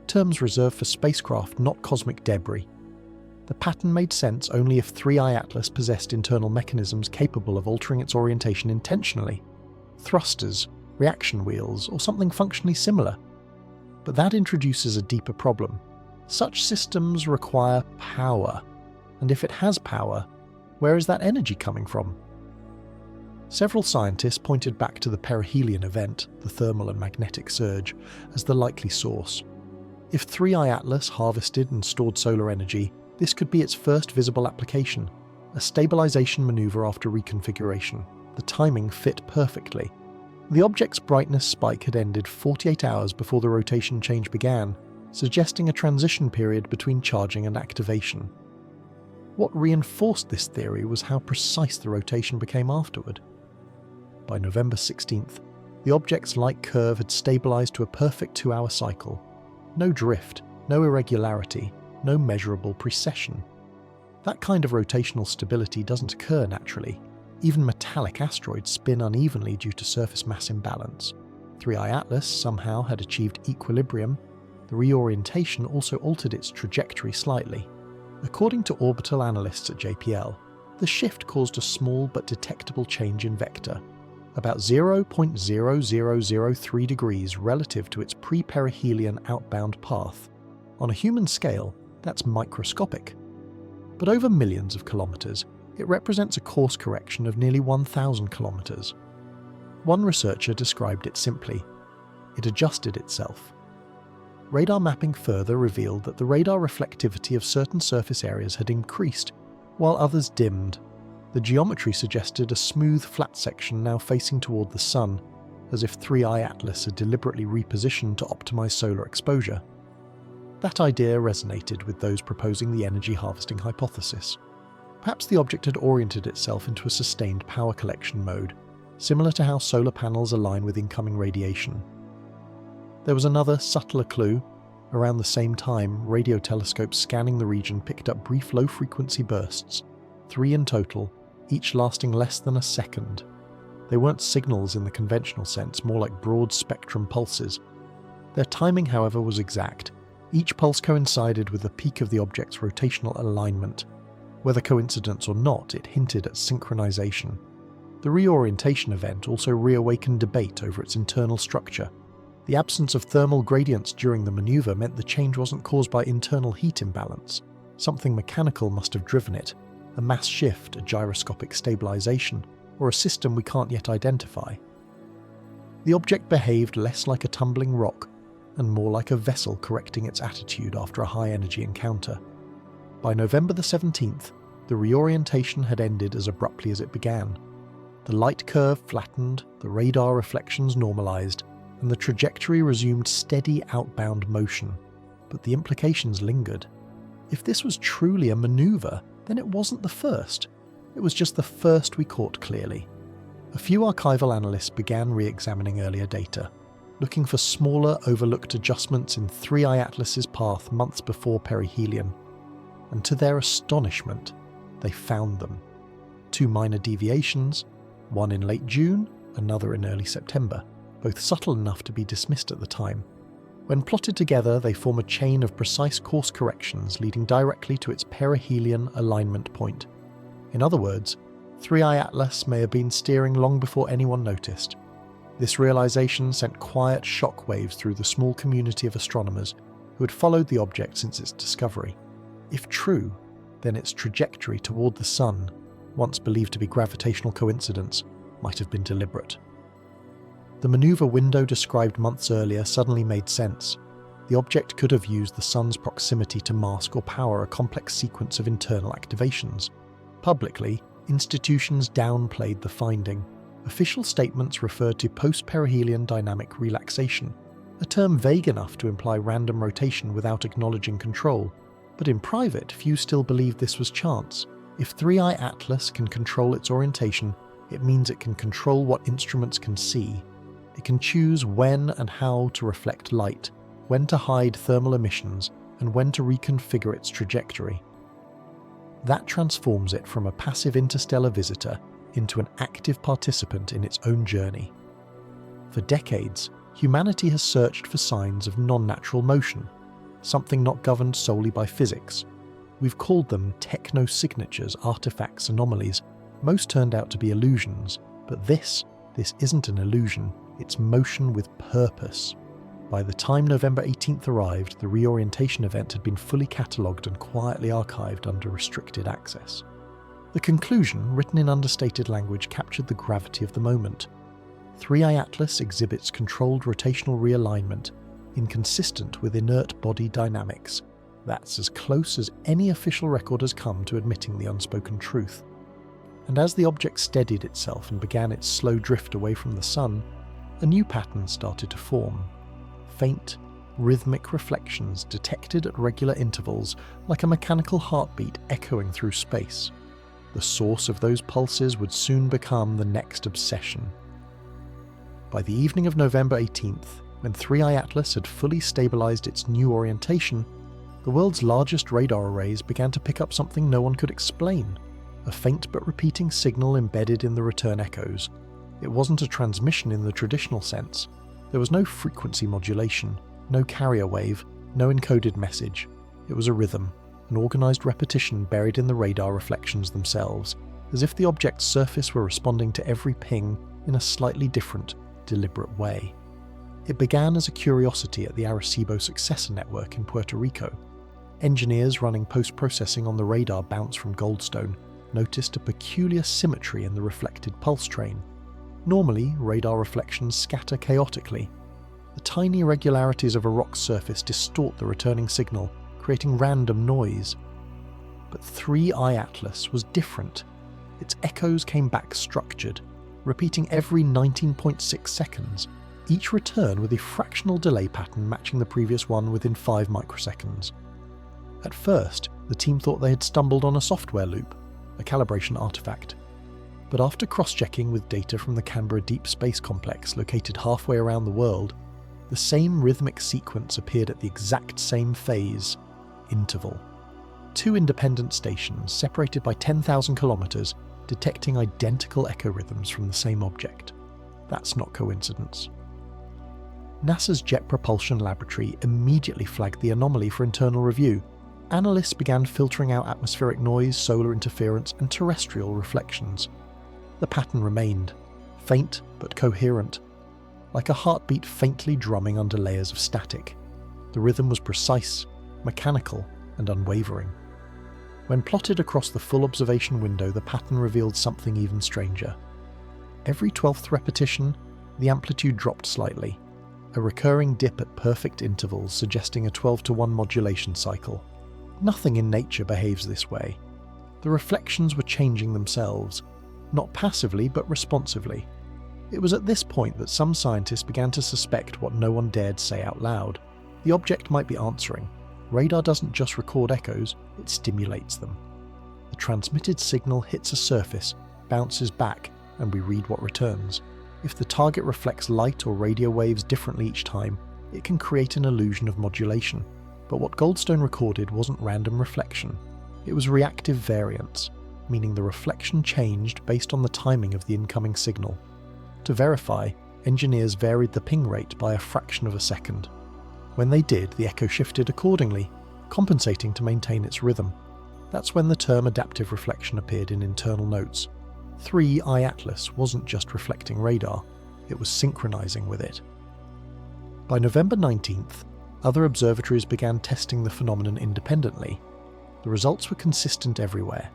A: terms reserved for spacecraft, not cosmic debris. The pattern made sense only if 3I Atlas possessed internal mechanisms capable of altering its orientation intentionally. Thrusters, reaction wheels, or something functionally similar. But that introduces a deeper problem. Such systems require power, and if it has power, where is that energy coming from? Several scientists pointed back to the perihelion event, the thermal and magnetic surge, as the likely source. If 3I Atlas harvested and stored solar energy, this could be its first visible application, a stabilization maneuver after reconfiguration. The timing fit perfectly. The object's brightness spike had ended 48 hours before the rotation change began, suggesting a transition period between charging and activation. What reinforced this theory was how precise the rotation became afterward. By November 16th, the object's light curve had stabilized to a perfect 2-hour cycle. No drift, no irregularity, no measurable precession. That kind of rotational stability doesn't occur naturally. Even metallic asteroids spin unevenly due to surface mass imbalance. 3I Atlas somehow had achieved equilibrium. The reorientation also altered its trajectory slightly. According to orbital analysts at JPL, the shift caused a small but detectable change in vector, about 0.0003 degrees relative to its pre-perihelion outbound path. On a human scale, that's microscopic. But over millions of kilometers, it represents a course correction of nearly 1,000 kilometers. One researcher described it simply: it adjusted itself. Radar mapping further revealed that the radar reflectivity of certain surface areas had increased, while others dimmed. The geometry suggested a smooth, flat section now facing toward the Sun, as if 3I Atlas had deliberately repositioned to optimize solar exposure. That idea resonated with those proposing the energy harvesting hypothesis. Perhaps the object had oriented itself into a sustained power collection mode, similar to how solar panels align with incoming radiation. There was another, subtler clue. Around the same time, radio telescopes scanning the region picked up brief low-frequency bursts, 3 in total, each lasting less than a second. They weren't signals in the conventional sense, more like broad spectrum pulses. Their timing, however, was exact. Each pulse coincided with the peak of the object's rotational alignment. Whether coincidence or not, it hinted at synchronization. The reorientation event also reawakened debate over its internal structure. The absence of thermal gradients during the maneuver meant the change wasn't caused by internal heat imbalance. Something mechanical must have driven it, a mass shift, a gyroscopic stabilization, or a system we can't yet identify. The object behaved less like a tumbling rock and more like a vessel correcting its attitude after a high-energy encounter. By November the 17th, the reorientation had ended as abruptly as it began. The light curve flattened, the radar reflections normalized, and the trajectory resumed steady outbound motion. But the implications lingered. If this was truly a maneuver, then it wasn't the first. It was just the first we caught clearly. A few archival analysts began re-examining earlier data, looking for smaller, overlooked adjustments in 3I Atlas's path months before perihelion. And to their astonishment, they found them. 2 minor deviations, one in late June, another in early September, both subtle enough to be dismissed at the time. When plotted together, they form a chain of precise course corrections leading directly to its perihelion alignment point. In other words, 3I Atlas may have been steering long before anyone noticed. This realization sent quiet shock waves through the small community of astronomers who had followed the object since its discovery. If true, then its trajectory toward the Sun, once believed to be gravitational coincidence, might have been deliberate. The maneuver window described months earlier suddenly made sense. The object could have used the Sun's proximity to mask or power a complex sequence of internal activations. Publicly, institutions downplayed the finding. Official statements referred to post-perihelion dynamic relaxation, a term vague enough to imply random rotation without acknowledging control. But in private, few still believed this was chance. If 3I Atlas can control its orientation, it means it can control what instruments can see. It can choose when and how to reflect light, when to hide thermal emissions, and when to reconfigure its trajectory. That transforms it from a passive interstellar visitor into an active participant in its own journey. For decades, humanity has searched for signs of non-natural motion, something not governed solely by physics. We've called them techno-signatures, artifacts, anomalies. Most turned out to be illusions, but this isn't an illusion, it's motion with purpose. By the time November 18th arrived, the reorientation event had been fully catalogued and quietly archived under restricted access. The conclusion, written in understated language, captured the gravity of the moment. 3I Atlas exhibits controlled rotational realignment, inconsistent with inert body dynamics. That's as close as any official record has come to admitting the unspoken truth. And as the object steadied itself and began its slow drift away from the sun, a new pattern started to form. Faint, rhythmic reflections detected at regular intervals, like a mechanical heartbeat echoing through space. The source of those pulses would soon become the next obsession. By the evening of November 18th, when 3I Atlas had fully stabilized its new orientation, the world's largest radar arrays began to pick up something no one could explain, a faint but repeating signal embedded in the return echoes. It wasn't a transmission in the traditional sense. There was no frequency modulation, no carrier wave, no encoded message. It was a rhythm, an organized repetition buried in the radar reflections themselves, as if the object's surface were responding to every ping in a slightly different, deliberate way. It began as a curiosity at the Arecibo Successor Network in Puerto Rico. Engineers running post-processing on the radar bounce from Goldstone noticed a peculiar symmetry in the reflected pulse train. Normally, radar reflections scatter chaotically. The tiny irregularities of a rock's surface distort the returning signal, creating random noise. But 3I Atlas was different. Its echoes came back structured, repeating every 19.6 seconds, each return with a fractional delay pattern matching the previous one within 5 microseconds. At first, the team thought they had stumbled on a software loop, a calibration artifact. But after cross-checking with data from the Canberra Deep Space Complex located halfway around the world, the same rhythmic sequence appeared at the exact same phase, interval. 2 independent stations, separated by 10,000 kilometers, detecting identical echo rhythms from the same object. That's not coincidence. NASA's Jet Propulsion Laboratory immediately flagged the anomaly for internal review. Analysts began filtering out atmospheric noise, solar interference, and terrestrial reflections. The pattern remained, faint but coherent, like a heartbeat faintly drumming under layers of static. The rhythm was precise, mechanical, and unwavering. When plotted across the full observation window, the pattern revealed something even stranger. Every 12th repetition, the amplitude dropped slightly, a recurring dip at perfect intervals suggesting a 12-to-1 modulation cycle. Nothing in nature behaves this way. The reflections were changing themselves, not passively but responsively. It was at this point that some scientists began to suspect what no one dared say out loud. The object might be answering. Radar doesn't just record echoes, it stimulates them. The transmitted signal hits a surface, bounces back, and we read what returns. If the target reflects light or radio waves differently each time, it can create an illusion of modulation. But what Goldstone recorded wasn't random reflection. It was reactive variance, meaning the reflection changed based on the timing of the incoming signal. To verify, engineers varied the ping rate by a fraction of a second. When they did, the echo shifted accordingly, compensating to maintain its rhythm. That's when the term adaptive reflection appeared in internal notes. 3I Atlas wasn't just reflecting radar, it was synchronizing with it. By November 19th, other observatories began testing the phenomenon independently. The results were consistent everywhere,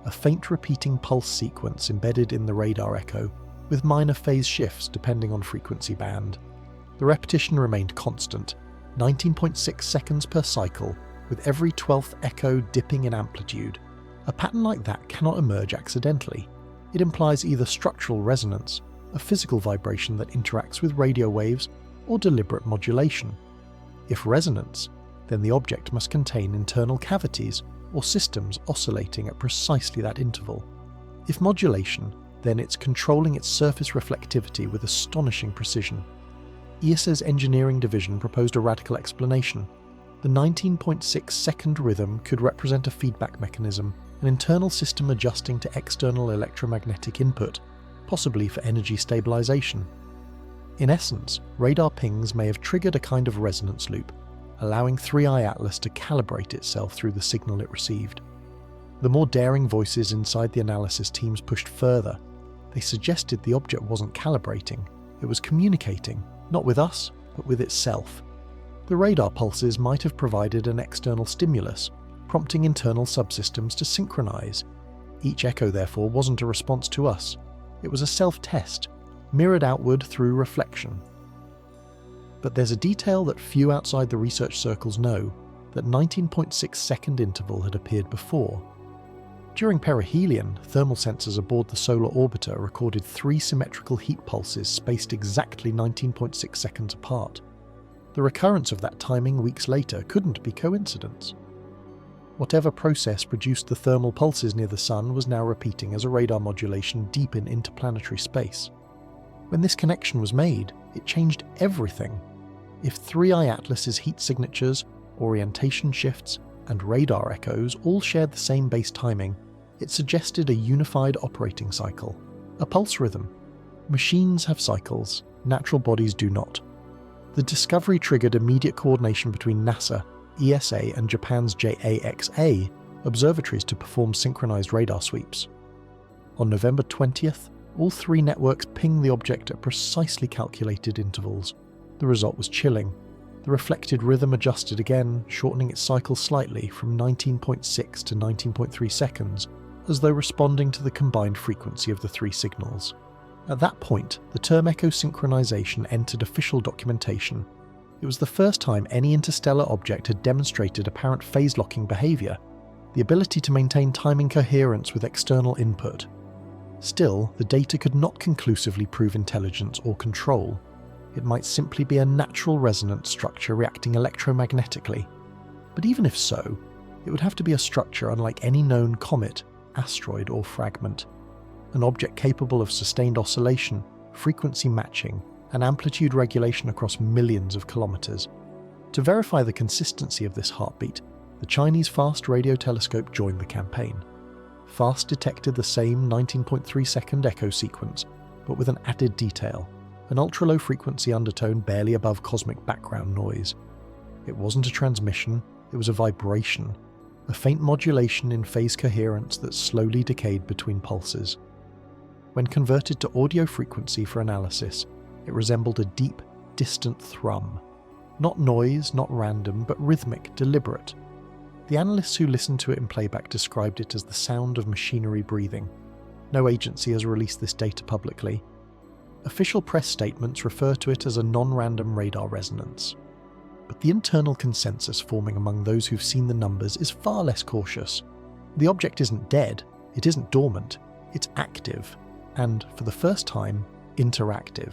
A: a faint repeating pulse sequence embedded in the radar echo, with minor phase shifts depending on frequency band. The repetition remained constant, 19.6 seconds per cycle, with every 12th echo dipping in amplitude. A pattern like that cannot emerge accidentally. It implies either structural resonance, a physical vibration that interacts with radio waves, or deliberate modulation. If resonance, then the object must contain internal cavities or systems oscillating at precisely that interval. If modulation, then it's controlling its surface reflectivity with astonishing precision. ESA's engineering division proposed a radical explanation. The 19.6-second rhythm could represent a feedback mechanism, an internal system adjusting to external electromagnetic input, possibly for energy stabilization. In essence, radar pings may have triggered a kind of resonance loop, allowing 3i Atlas to calibrate itself through the signal it received. The more daring voices inside the analysis teams pushed further. They suggested the object wasn't calibrating, it was communicating, not with us, but with itself. The radar pulses might have provided an external stimulus, prompting internal subsystems to synchronize. Each echo, therefore, wasn't a response to us. It was a self-test, mirrored outward through reflection. But there's a detail that few outside the research circles know, that 19.6-second interval had appeared before. During perihelion, thermal sensors aboard the solar orbiter recorded 3 symmetrical heat pulses spaced exactly 19.6 seconds apart. The recurrence of that timing weeks later couldn't be coincidence. Whatever process produced the thermal pulses near the Sun was now repeating as a radar modulation deep in interplanetary space. When this connection was made, it changed everything. If 3i Atlas's heat signatures, orientation shifts, and radar echoes all shared the same base timing, it suggested a unified operating cycle, a pulse rhythm. Machines have cycles, natural bodies do not. The discovery triggered immediate coordination between NASA, ESA, and Japan's JAXA observatories to perform synchronized radar sweeps. On November 20th, all 3 networks pinged the object at precisely calculated intervals. The result was chilling. The reflected rhythm adjusted again, shortening its cycle slightly from 19.6 to 19.3 seconds, as though responding to the combined frequency of the 3 signals. At that point, the term echo synchronization entered official documentation. It was the first time any interstellar object had demonstrated apparent phase-locking behavior, the ability to maintain timing coherence with external input. Still, the data could not conclusively prove intelligence or control. It might simply be a natural resonance structure reacting electromagnetically. But even if so, it would have to be a structure unlike any known comet, asteroid, or fragment. An object capable of sustained oscillation, frequency matching, and amplitude regulation across millions of kilometers. To verify the consistency of this heartbeat, the Chinese FAST radio telescope joined the campaign. FAST detected the same 19.3-second echo sequence, but with an added detail, an ultra-low frequency undertone barely above cosmic background noise. It wasn't a transmission, it was a vibration, a faint modulation in phase coherence that slowly decayed between pulses. When converted to audio frequency for analysis, it resembled a deep, distant thrum. Not noise, not random, but rhythmic, deliberate. The analysts who listened to it in playback described it as the sound of machinery breathing. No agency has released this data publicly. Official press statements refer to it as a non-random radar resonance. But the internal consensus forming among those who've seen the numbers is far less cautious. The object isn't dead, it isn't dormant, it's active. And, for the first time, interactive.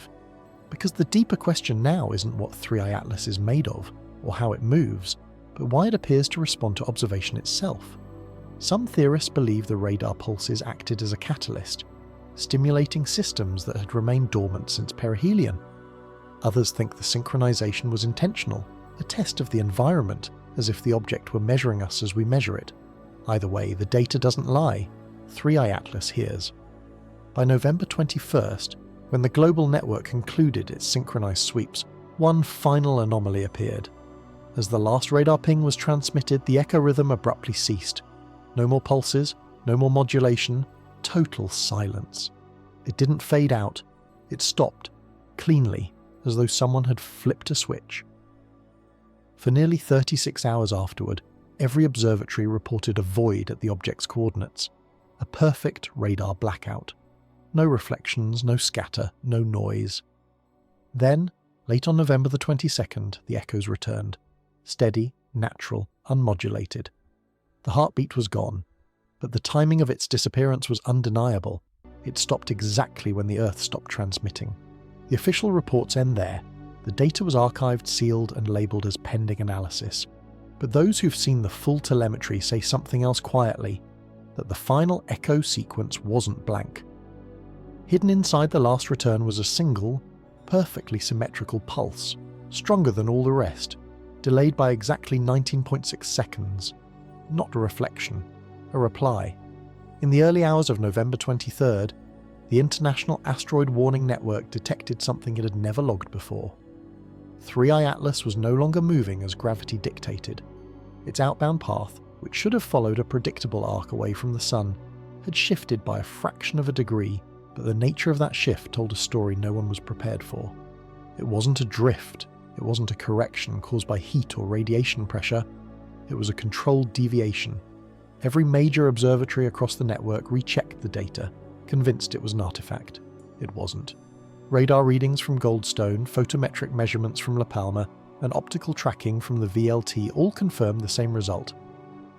A: Because the deeper question now isn't what 3i Atlas is made of, or how it moves, but why it appears to respond to observation itself. Some theorists believe the radar pulses acted as a catalyst, stimulating systems that had remained dormant since perihelion. Others think the synchronization was intentional, a test of the environment, as if the object were measuring us as we measure it. Either way, the data doesn't lie. 3i Atlas hears. By November 21st, when the global network concluded its synchronized sweeps, one final anomaly appeared. As the last radar ping was transmitted, the echo rhythm abruptly ceased. No more pulses, no more modulation, total silence. It didn't fade out, it stopped, cleanly, as though someone had flipped a switch. For nearly 36 hours afterward, every observatory reported a void at the object's coordinates, a perfect radar blackout. No reflections, no scatter, no noise. Then, late on November the 22nd, the echoes returned. Steady, natural, unmodulated. The heartbeat was gone, but the timing of its disappearance was undeniable. It stopped exactly when the Earth stopped transmitting. The official reports end there. The data was archived, sealed, and labelled as pending analysis. But those who've seen the full telemetry say something else quietly, that the final echo sequence wasn't blank. Hidden inside the last return was a single, perfectly symmetrical pulse, stronger than all the rest. delayed by exactly 19.6 seconds. Not a reflection, a reply. In the early hours of November 23rd, the International Asteroid Warning Network detected something it had never logged before. 3I Atlas was no longer moving as gravity dictated. Its outbound path, which should have followed a predictable arc away from the Sun, had shifted by a fraction of a degree, but the nature of that shift told a story no one was prepared for. It wasn't a drift, it wasn't a correction caused by heat or radiation pressure, it was a controlled deviation. Every major observatory across the network rechecked the data, convinced it was an artifact. It wasn't. Radar readings from Goldstone, photometric measurements from La Palma, and optical tracking from the VLT all confirmed the same result.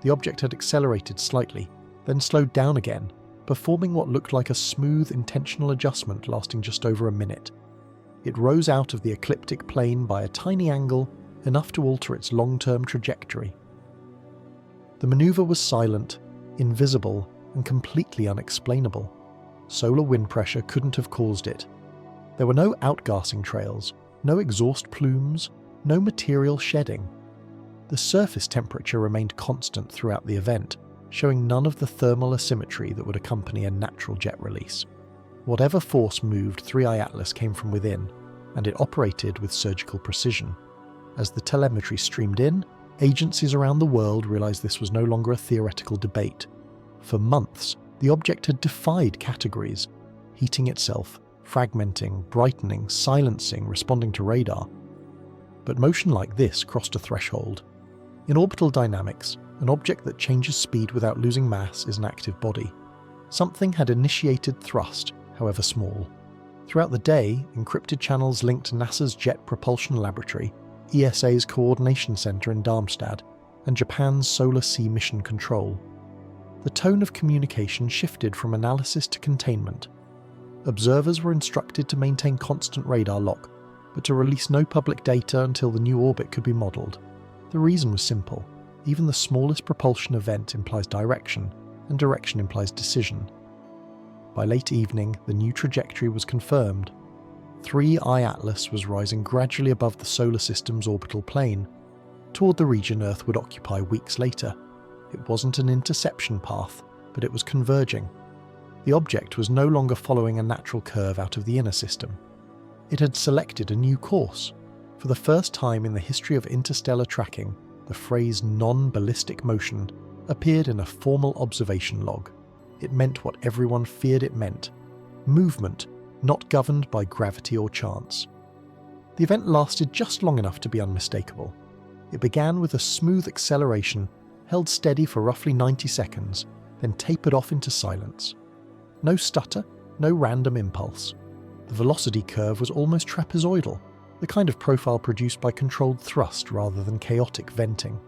A: The object had accelerated slightly, then slowed down again, performing what looked like a smooth, intentional adjustment lasting just over a minute. It rose out of the ecliptic plane by a tiny angle, enough to alter its long-term trajectory. The maneuver was silent, invisible, and completely unexplainable. Solar wind pressure couldn't have caused it. There were no outgassing trails, no exhaust plumes, no material shedding. The surface temperature remained constant throughout the event, showing none of the thermal asymmetry that would accompany a natural jet release. Whatever force moved 3I Atlas came from within, and it operated with surgical precision. As the telemetry streamed in, agencies around the world realized this was no longer a theoretical debate. For months, the object had defied categories, heating itself, fragmenting, brightening, silencing, responding to radar. But motion like this crossed a threshold. In orbital dynamics, an object that changes speed without losing mass is an active body. Something had initiated thrust, however small. Throughout the day, encrypted channels linked NASA's Jet Propulsion Laboratory, ESA's Coordination Center in Darmstadt, and Japan's Solar Sea Mission Control. The tone of communication shifted from analysis to containment. Observers were instructed to maintain constant radar lock, but to release no public data until the new orbit could be modelled. The reason was simple. Even the smallest propulsion event implies direction, and direction implies decision. By late evening, the new trajectory was confirmed. 3I Atlas was rising gradually above the solar system's orbital plane, toward the region Earth would occupy weeks later. It wasn't an interception path, but it was converging. The object was no longer following a natural curve out of the inner system. It had selected a new course. For the first time in the history of interstellar tracking, the phrase non-ballistic motion appeared in a formal observation log. It meant what everyone feared it meant: movement not governed by gravity or chance. The event lasted just long enough to be unmistakable. It began with a smooth acceleration, held steady for roughly 90 seconds, then tapered off into silence. No stutter, no random impulse. The velocity curve was almost trapezoidal, the kind of profile produced by controlled thrust rather than chaotic venting.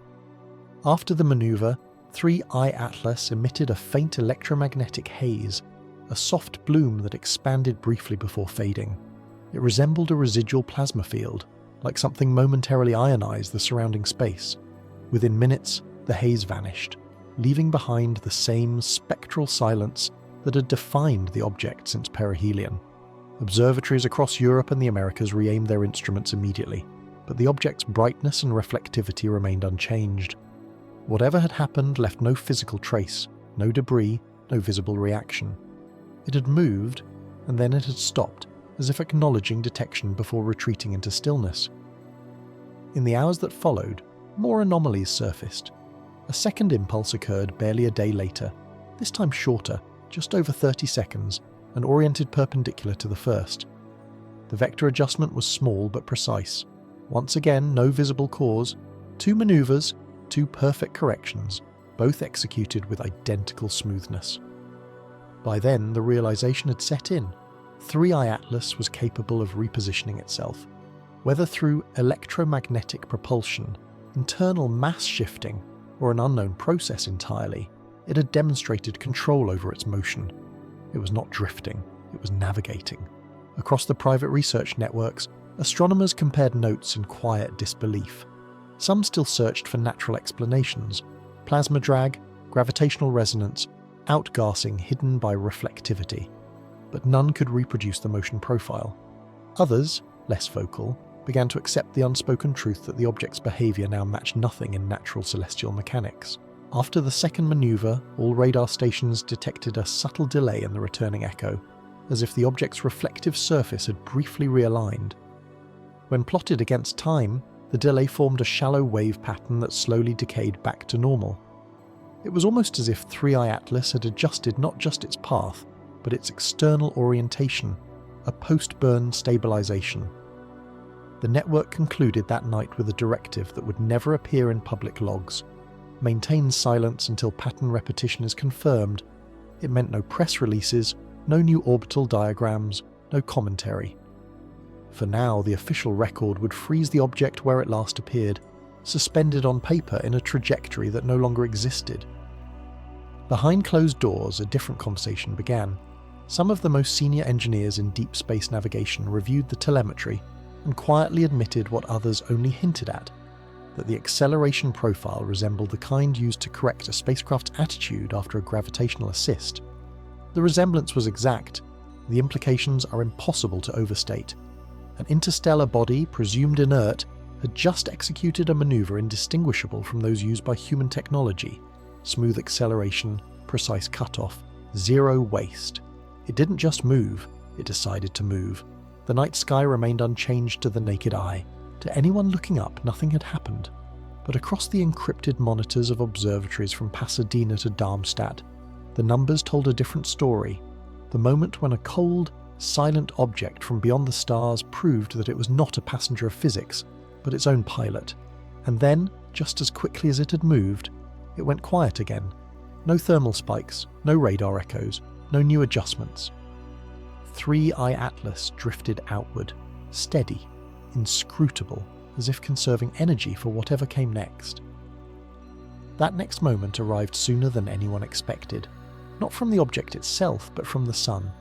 A: After the maneuver, 3I Atlas emitted a faint electromagnetic haze, a soft bloom that expanded briefly before fading. It resembled a residual plasma field, like something momentarily ionized the surrounding space. Within minutes, the haze vanished, leaving behind the same spectral silence that had defined the object since perihelion. Observatories across Europe and the Americas re-aimed their instruments immediately, but the object's brightness and reflectivity remained unchanged. Whatever had happened left no physical trace, no debris, no visible reaction. It had moved, and then it had stopped, as if acknowledging detection before retreating into stillness. In the hours that followed, more anomalies surfaced. A second impulse occurred barely a day later, this time shorter, just over 30 seconds, and oriented perpendicular to the first. The vector adjustment was small but precise. Once again, no visible cause. 2 maneuvers, 2 perfect corrections, both executed with identical smoothness. By then, the realization had set in. 3I Atlas was capable of repositioning itself. Whether through electromagnetic propulsion, internal mass shifting, or an unknown process entirely, it had demonstrated control over its motion. It was not drifting, it was navigating. Across the private research networks, astronomers compared notes in quiet disbelief. Some still searched for natural explanations: plasma drag, gravitational resonance, outgassing hidden by reflectivity. But none could reproduce the motion profile. Others, less vocal, began to accept the unspoken truth that the object's behaviour now matched nothing in natural celestial mechanics. After the second manoeuvre, all radar stations detected a subtle delay in the returning echo, as if the object's reflective surface had briefly realigned. When plotted against time, the delay formed a shallow wave pattern that slowly decayed back to normal. It was almost as if 3i Atlas had adjusted not just its path, but its external orientation, a post-burn stabilization. The network concluded that night with a directive that would never appear in public logs. Maintain silence until pattern repetition is confirmed. It meant no press releases, no new orbital diagrams, no commentary. For now, the official record would freeze the object where it last appeared, suspended on paper in a trajectory that no longer existed. Behind closed doors, a different conversation began. Some of the most senior engineers in deep space navigation reviewed the telemetry and quietly admitted what others only hinted at, that the acceleration profile resembled the kind used to correct a spacecraft's attitude after a gravitational assist. The resemblance was exact. The implications are impossible to overstate. An interstellar body, presumed inert, had just executed a maneuver indistinguishable from those used by human technology. Smooth acceleration, precise cutoff, zero waste. It didn't just move, it decided to move. The night sky remained unchanged to the naked eye. To anyone looking up, nothing had happened. But across the encrypted monitors of observatories from Pasadena to Darmstadt, the numbers told a different story. The moment when a cold, silent object from beyond the stars proved that it was not a passenger of physics, but its own pilot. And then, just as quickly as it had moved, it went quiet again. No thermal spikes, no radar echoes, no new adjustments. 3i Atlas drifted outward, steady, inscrutable, as if conserving energy for whatever came next. That next moment arrived sooner than anyone expected, not from the object itself, but from the sun.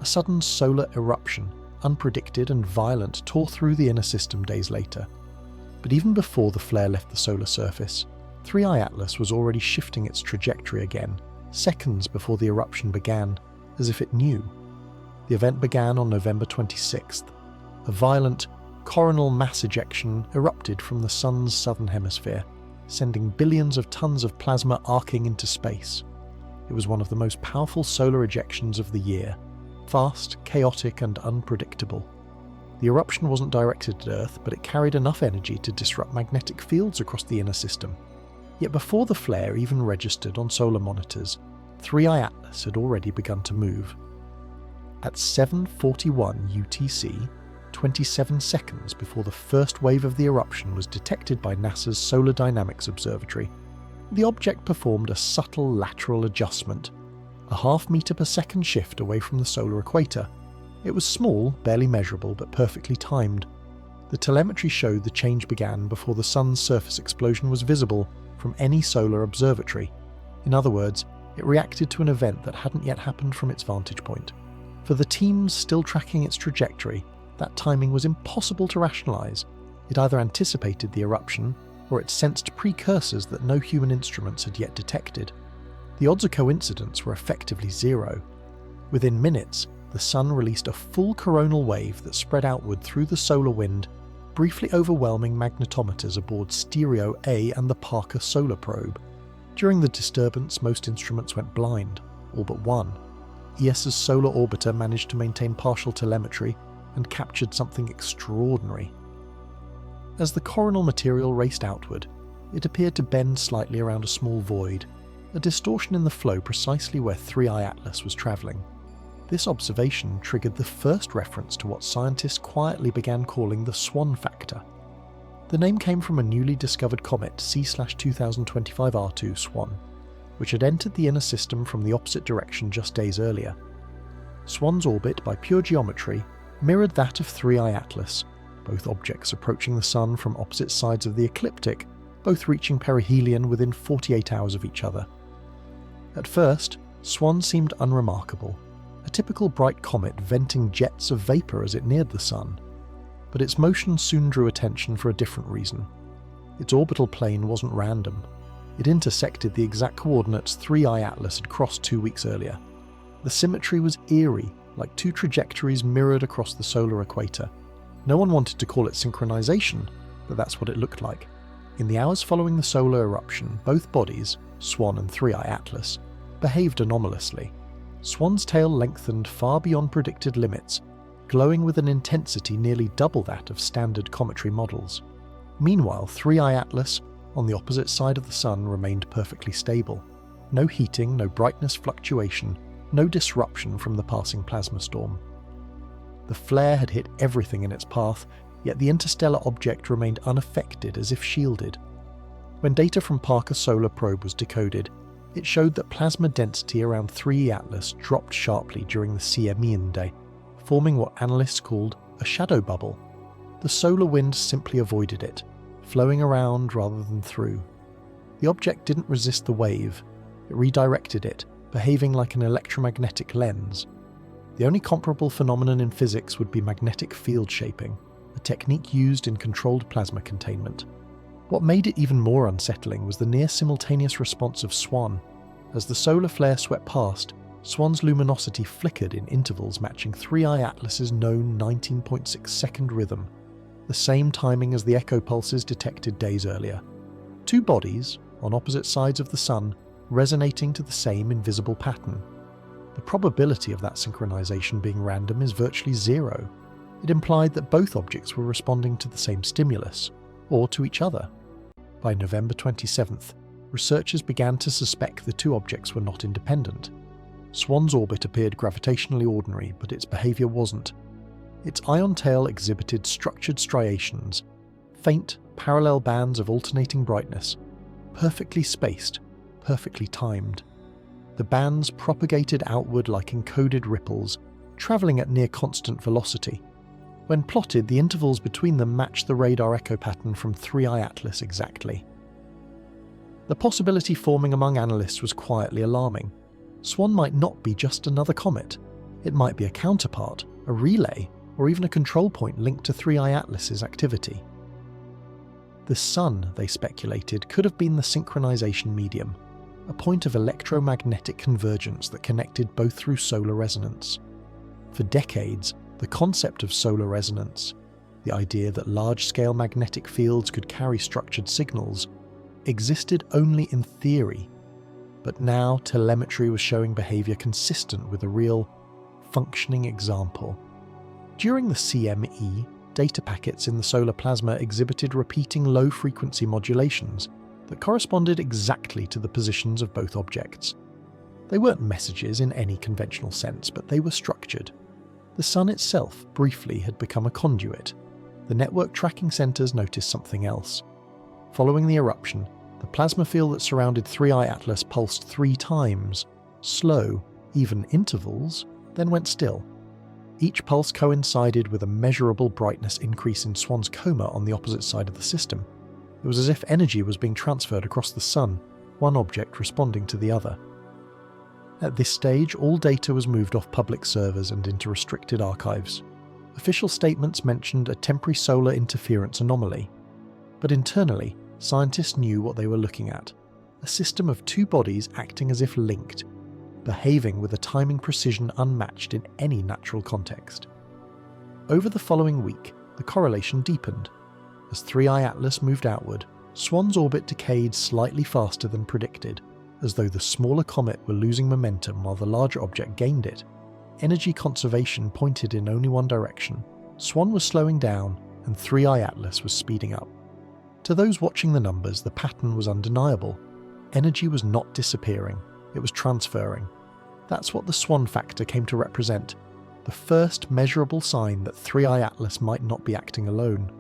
A: A sudden solar eruption, unpredicted and violent, tore through the inner system days later. But even before the flare left the solar surface, 3i Atlas was already shifting its trajectory again, seconds before the eruption began, as if it knew. The event began on November 26th. A violent, coronal mass ejection erupted from the sun's southern hemisphere, sending billions of tons of plasma arcing into space. It was one of the most powerful solar ejections of the year, fast, chaotic, and unpredictable. The eruption wasn't directed at Earth, but it carried enough energy to disrupt magnetic fields across the inner system. Yet before the flare even registered on solar monitors, 3i Atlas had already begun to move. At 7:41 UTC, 27 seconds before the first wave of the eruption was detected by NASA's Solar Dynamics Observatory, the object performed a subtle lateral adjustment, a half-meter per second shift away from the solar equator. It was small, barely measurable, but perfectly timed. The telemetry showed the change began before the sun's surface explosion was visible from any solar observatory. In other words, it reacted to an event that hadn't yet happened from its vantage point. For the teams still tracking its trajectory, that timing was impossible to rationalize. It either anticipated the eruption, or it sensed precursors that no human instruments had yet detected. The odds of coincidence were effectively zero. Within minutes, the sun released a full coronal wave that spread outward through the solar wind, briefly overwhelming magnetometers aboard Stereo A and the Parker solar probe. During the disturbance, most instruments went blind, all but one. ESA's solar orbiter managed to maintain partial telemetry and captured something extraordinary. As the coronal material raced outward, it appeared to bend slightly around a small void, a distortion in the flow precisely where 3i Atlas was travelling. This observation triggered the first reference to what scientists quietly began calling the swan factor. The name came from a newly discovered comet C/2025 R2 Swan, which had entered the inner system from the opposite direction just days earlier. Swan's orbit, by pure geometry, mirrored that of 3i Atlas, both objects approaching the Sun from opposite sides of the ecliptic, both reaching perihelion within 48 hours of each other. At first, Swan seemed unremarkable, a typical bright comet venting jets of vapour as it neared the Sun. But its motion soon drew attention for a different reason. Its orbital plane wasn't random. It intersected the exact coordinates 3i Atlas had crossed 2 weeks earlier. The symmetry was eerie, like two trajectories mirrored across the solar equator. No one wanted to call it synchronization, but that's what it looked like. In the hours following the solar eruption, both bodies, Swan and 3i Atlas, behaved anomalously. Swan's tail lengthened far beyond predicted limits, glowing with an intensity nearly double that of standard cometary models. Meanwhile, 3i Atlas, on the opposite side of the Sun, remained perfectly stable. No heating, no brightness fluctuation, no disruption from the passing plasma storm. The flare had hit everything in its path, yet the interstellar object remained unaffected, as if shielded. When data from Parker's solar probe was decoded, it showed that plasma density around 3e Atlas dropped sharply during the CMEan day, forming what analysts called a shadow bubble. The solar wind simply avoided it, flowing around rather than through. The object didn't resist the wave, it redirected it, behaving like an electromagnetic lens. The only comparable phenomenon in physics would be magnetic field shaping, a technique used in controlled plasma containment. What made it even more unsettling was the near-simultaneous response of Swan. As the solar flare swept past, Swan's luminosity flickered in intervals matching 3i Atlas's known 19.6-second rhythm, the same timing as the echo pulses detected days earlier. Two bodies, on opposite sides of the Sun, resonating to the same invisible pattern. The probability of that synchronization being random is virtually zero. It implied that both objects were responding to the same stimulus, or to each other. By November 27th, researchers began to suspect the two objects were not independent. Swan's orbit appeared gravitationally ordinary, but its behavior wasn't. Its ion tail exhibited structured striations, faint, parallel bands of alternating brightness, perfectly spaced, perfectly timed. The bands propagated outward like encoded ripples, travelling at near constant velocity. When plotted, the intervals between them matched the radar echo pattern from 3i Atlas exactly. The possibility forming among analysts was quietly alarming. Swan might not be just another comet. It might be a counterpart, a relay, or even a control point linked to 3i Atlas's activity. The Sun, they speculated, could have been the synchronization medium, a point of electromagnetic convergence that connected both through solar resonance. For decades, the concept of solar resonance, the idea that large-scale magnetic fields could carry structured signals, existed only in theory, but now telemetry was showing behavior consistent with a real, functioning example. During the CME, data packets in the solar plasma exhibited repeating low-frequency modulations that corresponded exactly to the positions of both objects. They weren't messages in any conventional sense, but they were structured. The Sun itself, briefly, had become a conduit. The network tracking centers noticed something else. Following the eruption, the plasma field that surrounded 3i Atlas pulsed 3 times, slow, even intervals, then went still. Each pulse coincided with a measurable brightness increase in Swan's coma on the opposite side of the system. It was as if energy was being transferred across the Sun, one object responding to the other. At this stage, all data was moved off public servers and into restricted archives. Official statements mentioned a temporary solar interference anomaly. But internally, scientists knew what they were looking at: a system of two bodies acting as if linked, behaving with a timing precision unmatched in any natural context. Over the following week, the correlation deepened. As 3i Atlas moved outward, Swan's orbit decayed slightly faster than predicted, as though the smaller comet were losing momentum while the larger object gained it. Energy conservation pointed in only one direction. Swan was slowing down, and 3i Atlas was speeding up. To those watching the numbers, the pattern was undeniable. Energy was not disappearing, it was transferring. That's what the Swan factor came to represent, the first measurable sign that 3i Atlas might not be acting alone.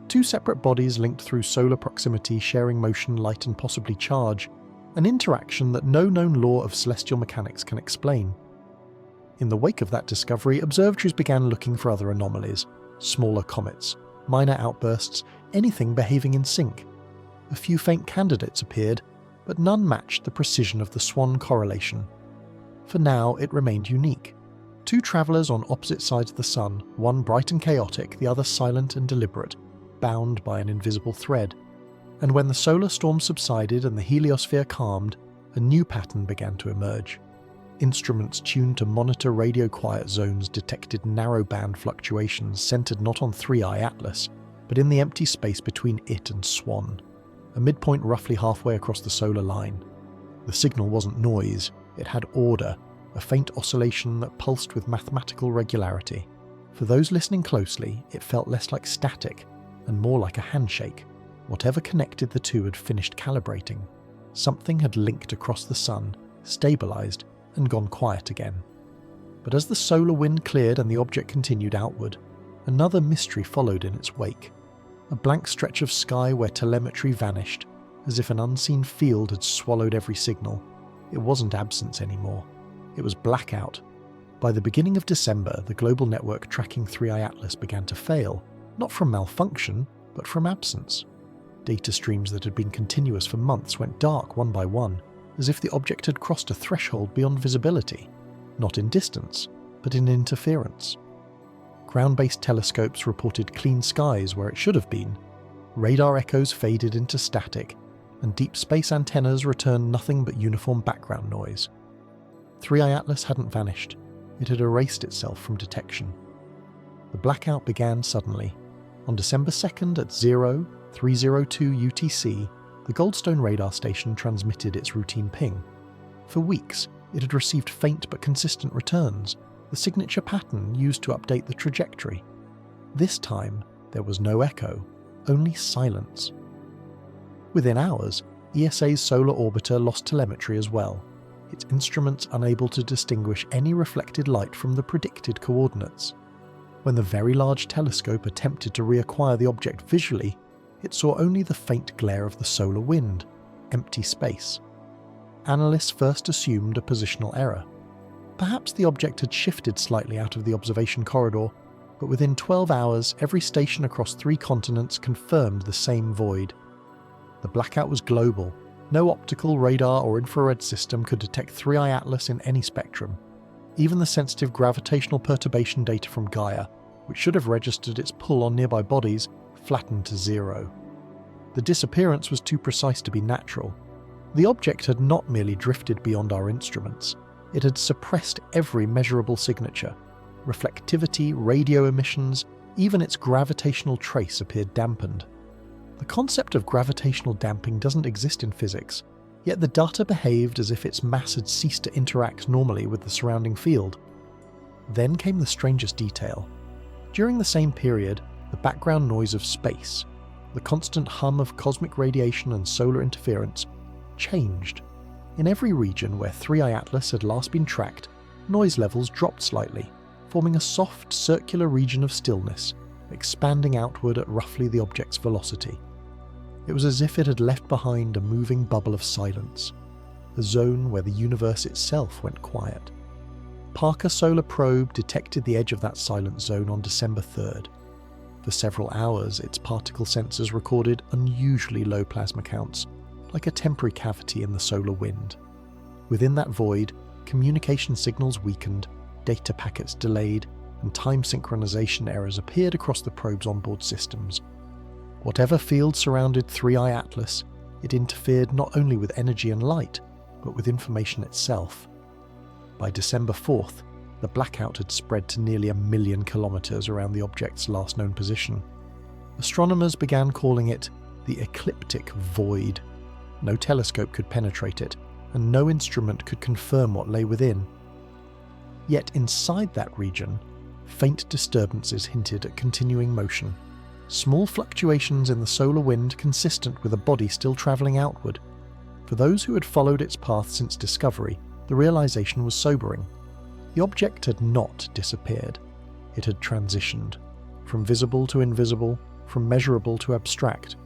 A: Two separate bodies linked through solar proximity, sharing motion, light, and possibly charge, an interaction that no known law of celestial mechanics can explain. In the wake of that discovery, observatories began looking for other anomalies, smaller comets, minor outbursts, anything behaving in sync. A few faint candidates appeared, but none matched the precision of the Swan correlation. For now, it remained unique. Two travellers on opposite sides of the Sun, one bright and chaotic, the other silent and deliberate, bound by an invisible thread. And when the solar storm subsided and the heliosphere calmed, a new pattern began to emerge. Instruments tuned to monitor radio quiet zones detected narrowband fluctuations centered not on 3i Atlas, but in the empty space between it and Swan, a midpoint roughly halfway across the solar line. The signal wasn't noise, it had order, a faint oscillation that pulsed with mathematical regularity. For those listening closely, it felt less like static and more like a handshake. Whatever connected the two had finished calibrating. Something had linked across the sun, stabilized, and gone quiet again. But as the solar wind cleared and the object continued outward, another mystery followed in its wake. A blank stretch of sky where telemetry vanished, as if an unseen field had swallowed every signal. It wasn't absence anymore. It was blackout. By the beginning of December, the global network tracking 3i Atlas began to fail, not from malfunction, but from absence. Data streams that had been continuous for months went dark one by one, as if the object had crossed a threshold beyond visibility, not in distance, but in interference. Ground-based telescopes reported clean skies where it should have been. Radar echoes faded into static, and deep space antennas returned nothing but uniform background noise. 3i Atlas hadn't vanished. It had erased itself from detection. The blackout began suddenly. On December 2nd at 0302 UTC, the Goldstone radar station transmitted its routine ping. For weeks, it had received faint but consistent returns, the signature pattern used to update the trajectory. This time, there was no echo, only silence. Within hours, ESA's solar orbiter lost telemetry as well, its instruments unable to distinguish any reflected light from the predicted coordinates. When the Very Large Telescope attempted to reacquire the object visually, it saw only the faint glare of the solar wind, empty space. Analysts first assumed a positional error. Perhaps the object had shifted slightly out of the observation corridor, but within 12 hours every station across 3 continents confirmed the same void. The blackout was global. No optical, radar or infrared system could detect 3i Atlas in any spectrum. Even the sensitive gravitational perturbation data from Gaia, which should have registered its pull on nearby bodies, flattened to 0. The disappearance was too precise to be natural. The object had not merely drifted beyond our instruments, it had suppressed every measurable signature. Reflectivity, radio emissions, even its gravitational trace appeared dampened. The concept of gravitational damping doesn't exist in physics, yet the data behaved as if its mass had ceased to interact normally with the surrounding field. Then came the strangest detail. During the same period, the background noise of space, the constant hum of cosmic radiation and solar interference, changed. In every region where 3i Atlas had last been tracked, noise levels dropped slightly, forming a soft circular region of stillness, expanding outward at roughly the object's velocity. It was as if it had left behind a moving bubble of silence, a zone where the universe itself went quiet. Parker Solar Probe detected the edge of that silent zone on December 3rd. For several hours, its particle sensors recorded unusually low plasma counts, like a temporary cavity in the solar wind. Within that void, communication signals weakened, data packets delayed, and time synchronization errors appeared across the probe's onboard systems. Whatever field surrounded 3i Atlas, it interfered not only with energy and light, but with information itself. By December 4th, the blackout had spread to nearly 1 million kilometers around the object's last known position. Astronomers began calling it the ecliptic void. No telescope could penetrate it, and no instrument could confirm what lay within. Yet inside that region, faint disturbances hinted at continuing motion. Small fluctuations in the solar wind consistent with a body still travelling outward. For those who had followed its path since discovery, the realization was sobering. The object had not disappeared. It had transitioned, from visible to invisible, from measurable to abstract.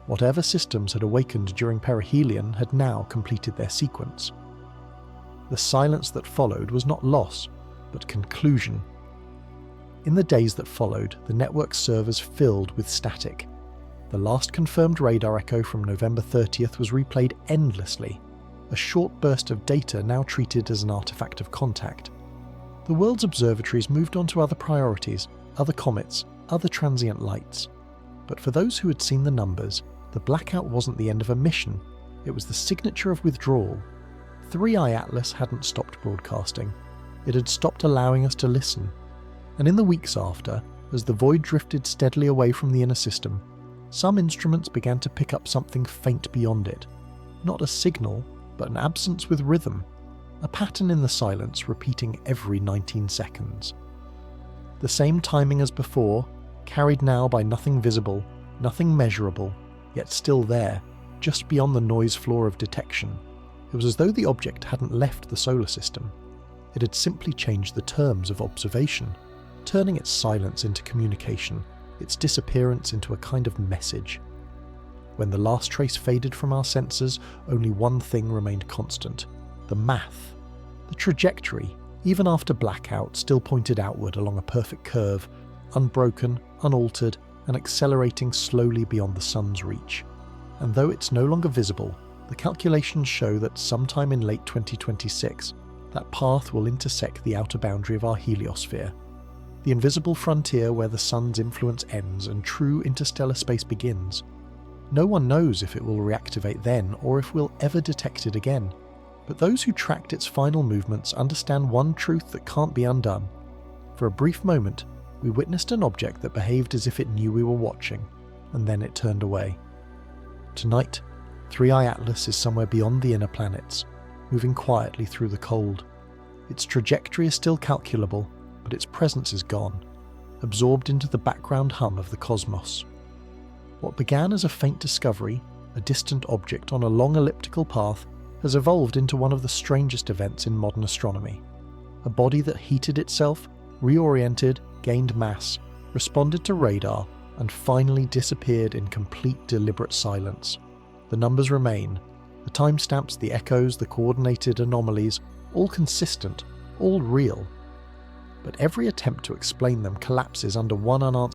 A: Whatever systems had awakened during perihelion had now completed their sequence. The silence that followed was not loss, but conclusion. In the days that followed, the network's servers filled with static. The last confirmed radar echo from November 30th was replayed endlessly, a short burst of data now treated as an artifact of contact. The world's observatories moved on to other priorities, other comets, other transient lights. But for those who had seen the numbers, the blackout wasn't the end of a mission, it was the signature of withdrawal. 3i Atlas hadn't stopped broadcasting. It had stopped allowing us to listen. And in the weeks after, as the void drifted steadily away from the inner system, some instruments began to pick up something faint beyond it. Not a signal, but an absence with rhythm. A pattern in the silence repeating every 19 seconds. The same timing as before, carried now by nothing visible, nothing measurable, yet still there, just beyond the noise floor of detection. It was as though the object hadn't left the solar system. It had simply changed the terms of observation, turning its silence into communication, its disappearance into a kind of message. When the last trace faded from our sensors, only one thing remained constant: the math. The trajectory, even after blackout, still pointed outward along a perfect curve, unbroken, unaltered, and accelerating slowly beyond the sun's reach. And though it's no longer visible, the calculations show that sometime in late 2026, that path will intersect the outer boundary of our heliosphere, the invisible frontier where the sun's influence ends and true interstellar space begins. No one knows if it will reactivate then or if we'll ever detect it again. But those who tracked its final movements understand one truth that can't be undone. For a brief moment, we witnessed an object that behaved as if it knew we were watching, and then it turned away. Tonight, 3i Atlas is somewhere beyond the inner planets, moving quietly through the cold. Its trajectory is still calculable, but its presence is gone, absorbed into the background hum of the cosmos. What began as a faint discovery, a distant object on a long elliptical path, has evolved into one of the strangest events in modern astronomy. A body that heated itself, reoriented, gained mass, responded to radar, and finally disappeared in complete deliberate silence. The numbers remain, the timestamps, the echoes, the coordinated anomalies, all consistent, all real. But every attempt to explain them collapses under one unanswered